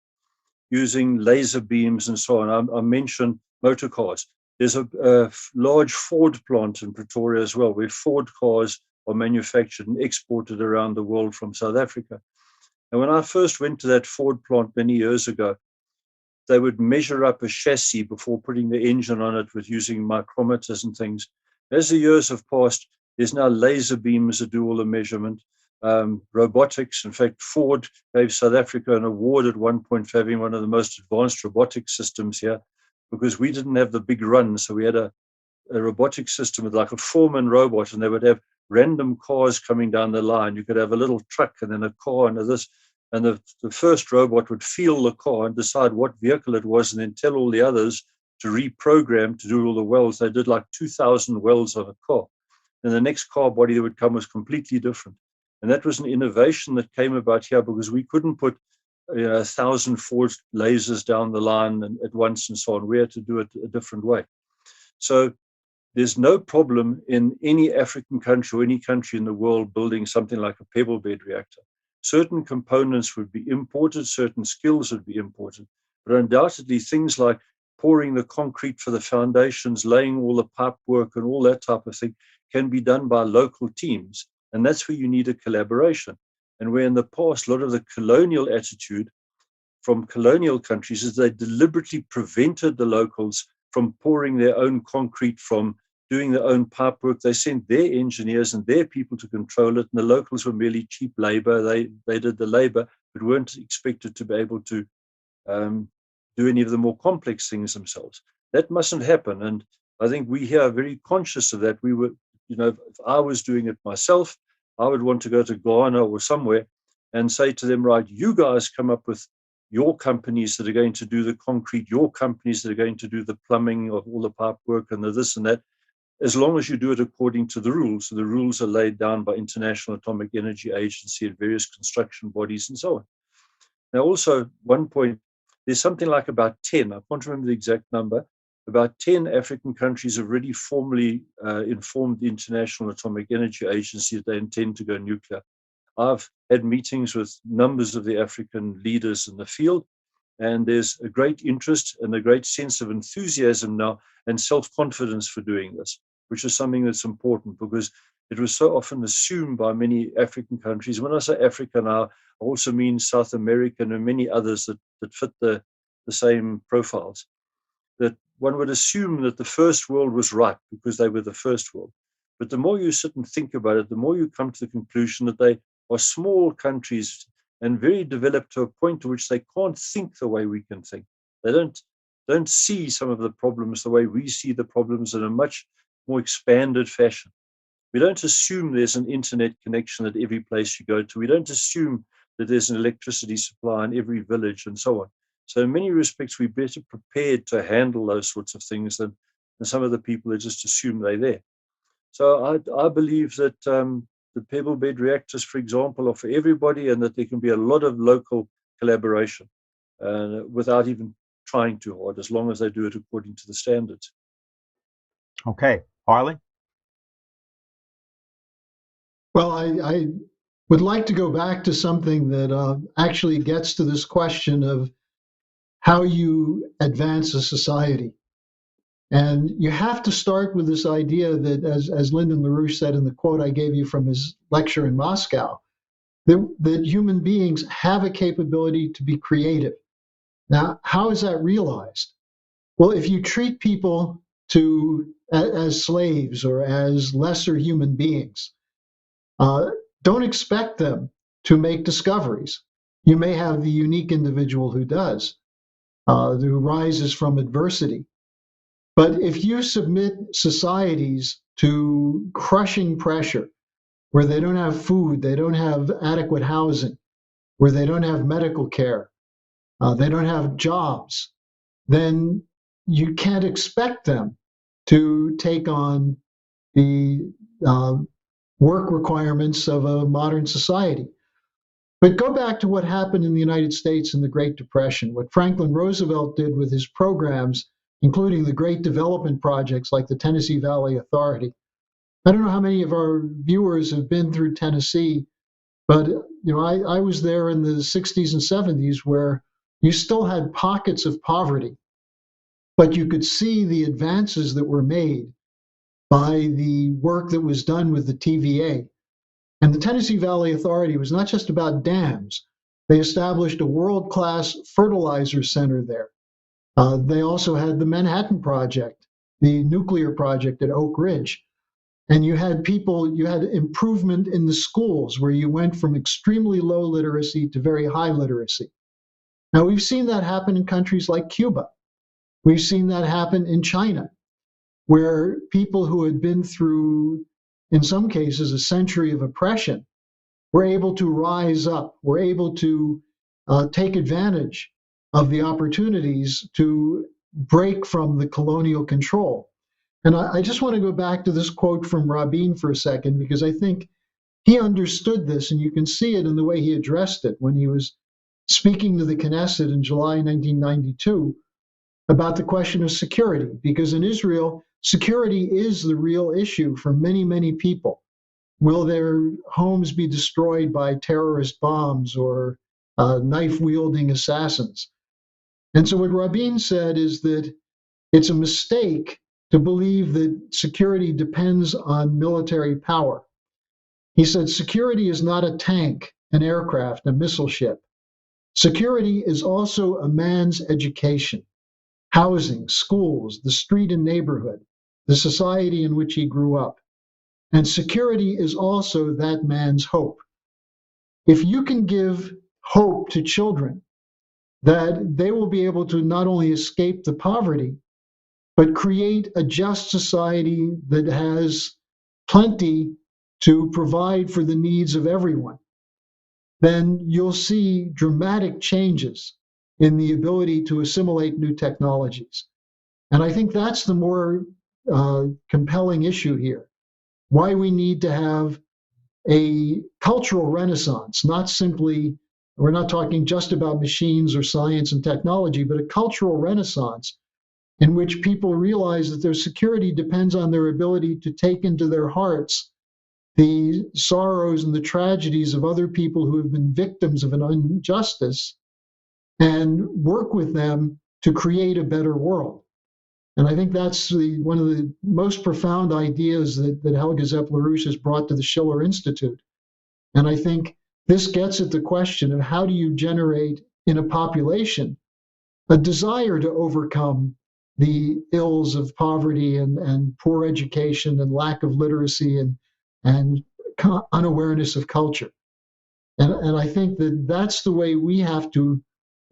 using laser beams and so on. I mentioned motor cars. There's a large Ford plant in Pretoria as well, where Ford cars are manufactured and exported around the world from South Africa. And when I first went to that Ford plant many years ago, they would measure up a chassis before putting the engine on it with using micrometers and things. As the years have passed, there's now laser beams that do all the measurement. Robotics. In fact, Ford gave South Africa an award at one point for having one of the most advanced robotic systems here, because we didn't have the big run. So we had a robotic system with like a four-man robot, and they would have random cars coming down the line. You could have a little truck and then a car and this. And the first robot would feel the car and decide what vehicle it was, and then tell all the others to reprogram to do all the welds. They did like 2,000 welds on a car. And the next car body that would come was completely different. And that was an innovation that came about here because we couldn't put 1,000 forged lasers down the line and at once and so on. We had to do it a different way. So there's no problem in any African country or any country in the world building something like a pebble bed reactor. Certain components would be imported, certain skills would be imported, but undoubtedly things like pouring the concrete for the foundations, laying all the pipe work and all that type of thing can be done by local teams. And that's where you need a collaboration. And where in the past, a lot of the colonial attitude from colonial countries is they deliberately prevented the locals from pouring their own concrete, from doing their own pipe work. They sent their engineers and their people to control it, and the locals were merely cheap labor. They did the labor, but weren't expected to be able to do any of the more complex things themselves. That mustn't happen, and I think we here are very conscious of that. We were, if I was doing it myself, I would want to go to Ghana or somewhere and say to them, right, you guys come up with your companies that are going to do the concrete, your companies that are going to do the plumbing of all the pipe work and the this and that, as long as you do it according to the rules. So the rules are laid down by International Atomic Energy Agency and various construction bodies and so on. Now, also, one point, there's something like about 10, I can't remember the exact number, about 10 African countries have already formally informed the International Atomic Energy Agency that they intend to go nuclear. I've had meetings with numbers of the African leaders in the field, and there's a great interest and a great sense of enthusiasm now and self-confidence for doing this, which is something that's important because it was so often assumed by many African countries. When I say Africa now, I also mean South America and many others that fit the same profiles, that one would assume that the first world was right because they were the first world. But the more you sit and think about it, the more you come to the conclusion that they are small countries and very developed to a point to which they can't think the way we can think. They don't see some of the problems the way we see the problems in a much more expanded fashion. We don't assume there's an internet connection at every place you go to. We don't assume that there's an electricity supply in every village and so on. So in many respects, we're better prepared to handle those sorts of things than some of the people that just assume they're there. So I believe that the pebble bed reactors, for example, are for everybody, and that there can be a lot of local collaboration without even trying too hard, as long as they do it according to the standards. Okay, Harley? Well, I would like to go back to something that actually gets to this question of how you advance a society. And you have to start with this idea that, as Lyndon LaRouche said in the quote I gave you from his lecture in Moscow, that human beings have a capability to be creative. Now, how is that realized? Well, if you treat people as slaves or as lesser human beings, don't expect them to make discoveries. You may have the unique individual who does, who rises from adversity. But if you submit societies to crushing pressure, where they don't have food, they don't have adequate housing, where they don't have medical care, they don't have jobs, then you can't expect them to take on the work requirements of a modern society. But go back to what happened in the United States in the Great Depression, what Franklin Roosevelt did with his programs, including the great development projects like the Tennessee Valley Authority. I don't know how many of our viewers have been through Tennessee, but I was there in the 60s and 70s where you still had pockets of poverty, but you could see the advances that were made by the work that was done with the TVA. And the Tennessee Valley Authority was not just about dams. They established a world-class fertilizer center there. They also had the Manhattan Project, the nuclear project at Oak Ridge. And you had improvement in the schools where you went from extremely low literacy to very high literacy. Now, we've seen that happen in countries like Cuba. We've seen that happen in China, where people who had been through, in some cases, a century of oppression were able to rise up, were able to take advantage of the opportunities to break from the colonial control. And I just want to go back to this quote from Rabin for a second, because I think he understood this, and you can see it in the way he addressed it when he was speaking to the Knesset in July 1992 about the question of security, because in Israel, security is the real issue for many, many people. Will their homes be destroyed by terrorist bombs or knife-wielding assassins? And so what Rabin said is that it's a mistake to believe that security depends on military power. He said security is not a tank, an aircraft, a missile ship. Security is also a man's education, housing, schools, the street and neighborhood, the society in which he grew up. And security is also that man's hope. If you can give hope to children that they will be able to not only escape the poverty, but create a just society that has plenty to provide for the needs of everyone, then you'll see dramatic changes in the ability to assimilate new technologies. And I think that's the more compelling issue here. Why we need to have a cultural renaissance, not simply, we're not talking just about machines or science and technology, but a cultural renaissance in which people realize that their security depends on their ability to take into their hearts the sorrows and the tragedies of other people who have been victims of an injustice and work with them to create a better world. And I think that's one of the most profound ideas that Helga Zepp-LaRouche has brought to the Schiller Institute. And I think this gets at the question of how do you generate in a population a desire to overcome the ills of poverty and poor education and lack of literacy and unawareness of culture. And I think that that's the way we have to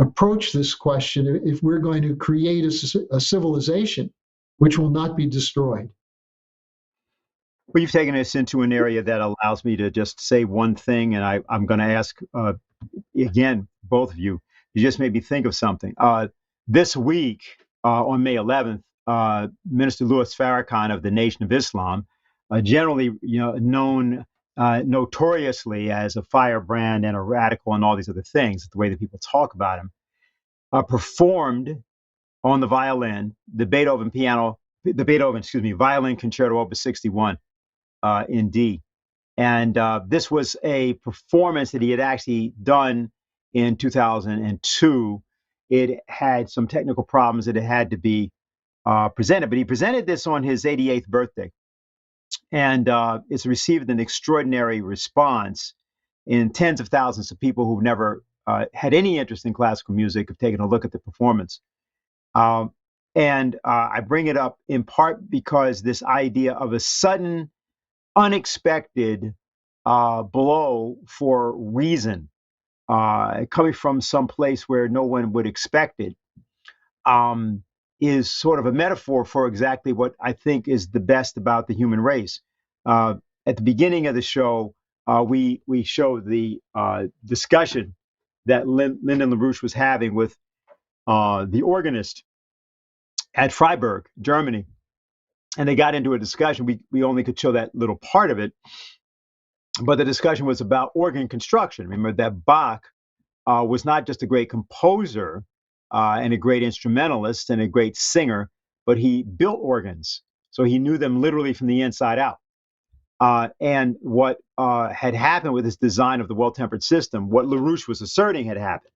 approach this question if we're going to create a civilization which will not be destroyed. Well, you've taken us into an area that allows me to just say one thing, and I'm going to ask, again, both of you, you just made me think of something. This week, on May 11th, Minister Louis Farrakhan of the Nation of Islam, generally known notoriously as a firebrand and a radical and all these other things, the way that people talk about him, performed on the violin the Beethoven violin concerto opus 61 in D. And this was a performance that he had actually done in 2002. It had some technical problems that it had to be presented, but he presented this on his 88th birthday. And it's received an extraordinary response in tens of thousands of people who've never had any interest in classical music have taken a look at the performance. And I bring it up in part because this idea of a sudden, unexpected blow for reason coming from some place where no one would expect it is sort of a metaphor for exactly what I think is the best about the human race. At the beginning of the show, we showed the discussion that Lyndon LaRouche was having with the organist at Freiburg, Germany. And they got into a discussion. We only could show that little part of it. But the discussion was about organ construction. Remember that Bach was not just a great composer and a great instrumentalist and a great singer, but he built organs. So he knew them literally from the inside out. And what had happened with his design of the well-tempered system, what LaRouche was asserting had happened,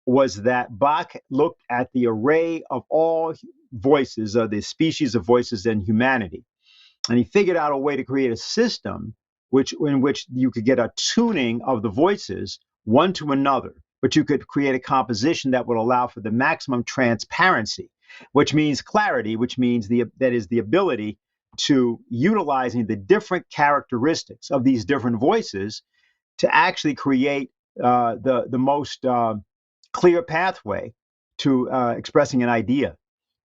was that Bach looked at the array of all voices, the species of voices in humanity, and he figured out a way to create a system in which you could get a tuning of the voices one to another, but you could create a composition that would allow for the maximum transparency, which means clarity, which means that is the ability to utilizing the different characteristics of these different voices to actually create the most clear pathway to expressing an idea.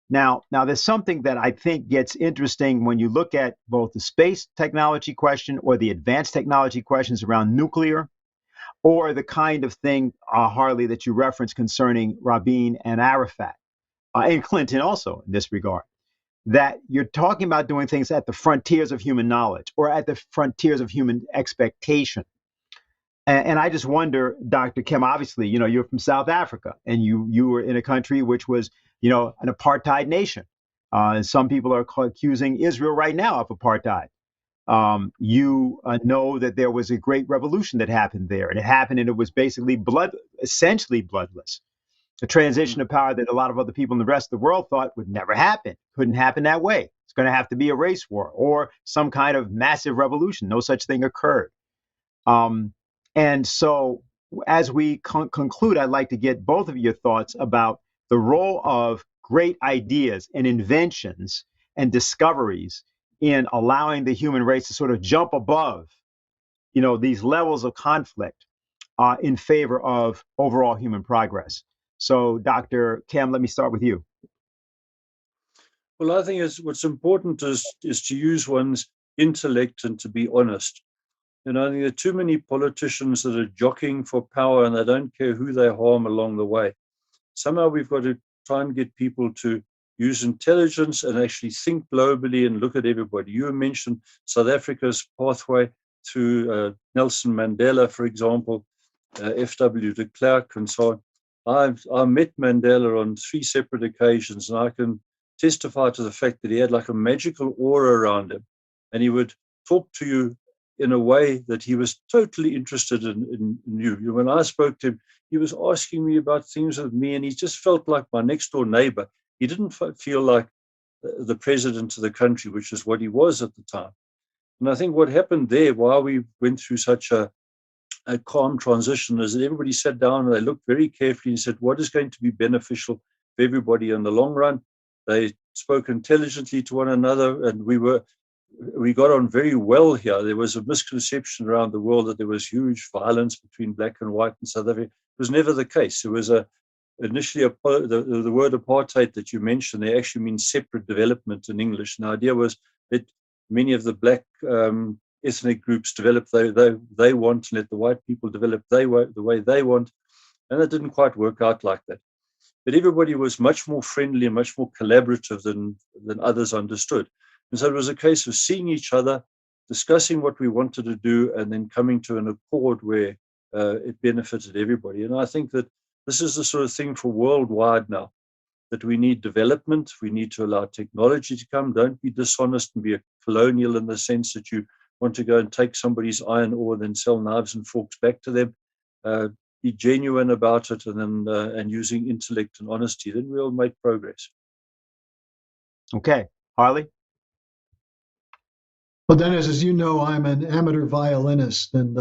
Now, there's something that I think gets interesting when you look at both the space technology question or the advanced technology questions around nuclear, or the kind of thing, Harley, that you referenced concerning Rabin and Arafat, and Clinton also in this regard, that you're talking about doing things at the frontiers of human knowledge or at the frontiers of human expectation. And I just wonder, Dr. Kim, obviously, you're from South Africa, and you were in a country which was, an apartheid nation. And some people are accusing Israel right now of apartheid. You know that there was a great revolution that happened there, and it was basically essentially bloodless. A transition of power that a lot of other people in the rest of the world thought would never happen, couldn't happen that way. It's going to have to be a race war or some kind of massive revolution. No such thing occurred. And so, as we conclude, I'd like to get both of your thoughts about the role of great ideas and inventions and discoveries in allowing the human race to sort of jump above, these levels of conflict in favor of overall human progress. So, Dr. Kim, let me start with you. Well, I think what's important is to use one's intellect and to be honest. And I think there are too many politicians that are jockeying for power and they don't care who they harm along the way. Somehow we've got to try and get people to use intelligence and actually think globally and look at everybody. You mentioned South Africa's pathway through Nelson Mandela, for example, F.W. de Klerk, and so on. I met Mandela on 3 separate occasions, and I can testify to the fact that he had like a magical aura around him, and he would talk to you in a way that he was totally interested in you. When I spoke to him, he was asking me about things with me, and he just felt like my next door neighbor. He didn't feel like the president of the country, which is what he was at the time. And I think what happened there, while we went through such a calm transition, is that everybody sat down and they looked very carefully and said, what is going to be beneficial for everybody in the long run? They spoke intelligently to one another, and we got on very well here. There was a misconception around the world that there was huge violence between black and white in South Africa. It was never the case. There was initially the word apartheid that you mentioned, they actually mean separate development in English. And the idea was that many of the black ethnic groups develop they want, and let the white people develop the way they want. And it didn't quite work out like that. But everybody was much more friendly and much more collaborative than others understood. And so it was a case of seeing each other, discussing what we wanted to do, and then coming to an accord where it benefited everybody. And I think that this is the sort of thing for worldwide now, that we need development. We need to allow technology to come. Don't be dishonest and be a colonial in the sense that you want to go and take somebody's iron ore, then sell knives and forks back to them. Be genuine about it, and then and using intellect and honesty, then we'll make progress. Okay, Harley? Well, Dennis, as you know, I'm an amateur violinist, and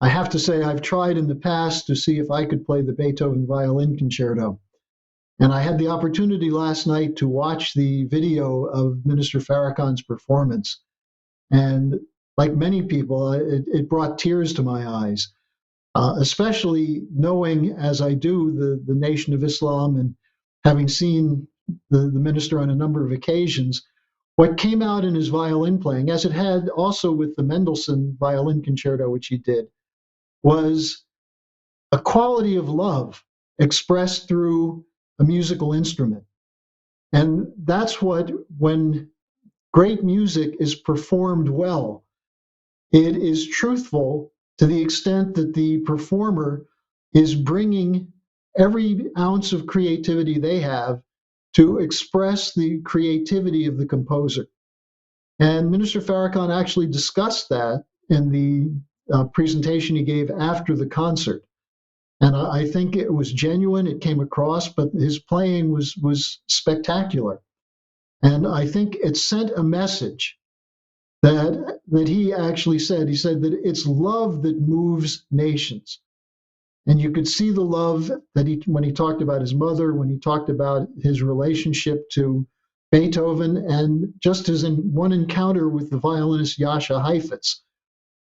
I have to say I've tried in the past to see if I could play the Beethoven Violin Concerto. And I had the opportunity last night to watch the video of Minister Farrakhan's performance. And like many people, it brought tears to my eyes, especially knowing, as I do, the Nation of Islam, and having seen the minister on a number of occasions. What came out in his violin playing, as it had also with the Mendelssohn Violin Concerto, which he did, was a quality of love expressed through a musical instrument. And that's what, when great music is performed well, it is truthful to the extent that the performer is bringing every ounce of creativity they have to express the creativity of the composer. And Minister Farrakhan actually discussed that in the presentation he gave after the concert. And I think it was genuine, it came across, but his playing was spectacular. And I think it sent a message that he actually said. He said that it's love that moves nations. And you could see the love that when he talked about his mother, when he talked about his relationship to Beethoven, and just as in one encounter with the violinist Jascha Heifetz,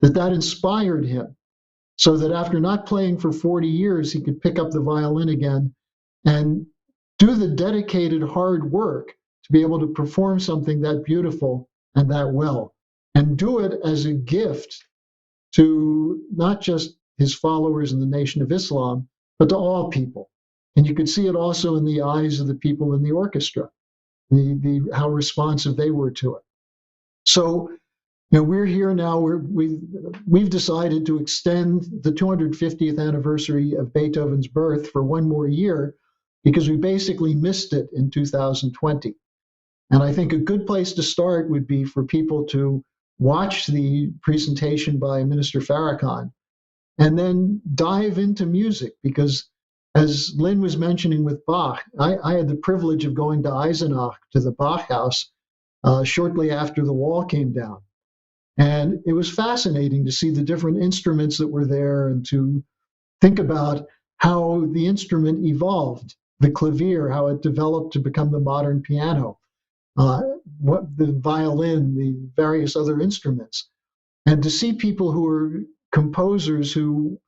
that inspired him, so that after not playing for 40 years, he could pick up the violin again and do the dedicated hard work to be able to perform something that beautiful and that well, and do it as a gift to not just his followers in the Nation of Islam, but to all people. And you could see it also in the eyes of the people in the orchestra, how responsive they were to it. So We're here now. We've decided to extend the 250th anniversary of Beethoven's birth for one more year because we basically missed it in 2020. And I think a good place to start would be for people to watch the presentation by Minister Farrakhan and then dive into music because, as Lynn was mentioning with Bach, I had the privilege of going to Eisenach, to the Bach house, shortly after the wall came down. And it was fascinating to see the different instruments that were there and to think about how the instrument evolved, the clavier, how it developed to become the modern piano, what the violin, the various other instruments. And to see people who are composers who,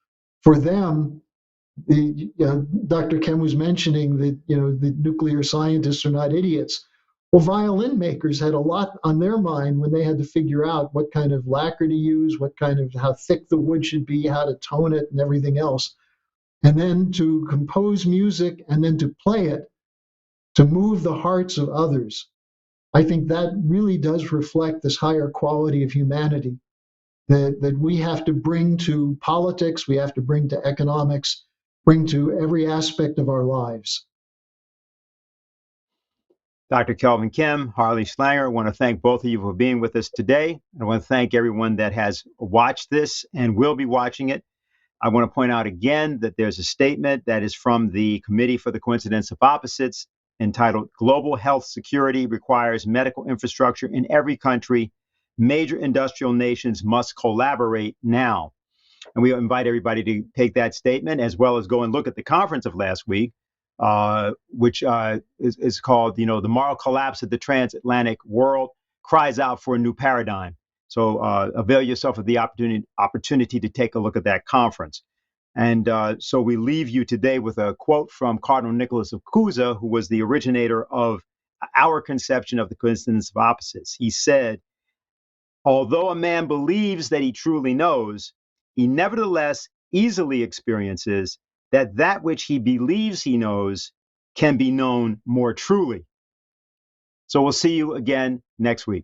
for them, Dr. Kem was mentioning that the nuclear scientists are not idiots. Well, violin makers had a lot on their mind when they had to figure out what kind of lacquer to use, how thick the wood should be, how to tone it, and everything else. And then to compose music and then to play it, to move the hearts of others. I think that really does reflect this higher quality of humanity that we have to bring to politics, we have to bring to economics, bring to every aspect of our lives. Dr. Kelvin Kim, Harley Schlanger, I want to thank both of you for being with us today. I want to thank everyone that has watched this and will be watching it. I want to point out again that there's a statement that is from the Committee for the Coincidence of Opposites entitled Global Health Security Requires Medical Infrastructure in Every Country. Major industrial nations must collaborate now. And we invite everybody to take that statement as well as go and look at the conference of last week, which is called, the moral collapse of the transatlantic world cries out for a new paradigm. So avail yourself of the opportunity to take a look at that conference. And so we leave you today with a quote from Cardinal Nicholas of Cusa, who was the originator of our conception of the coincidence of opposites. He said, although a man believes that he truly knows, he nevertheless easily experiences that which he believes he knows can be known more truly. So we'll see you again next week.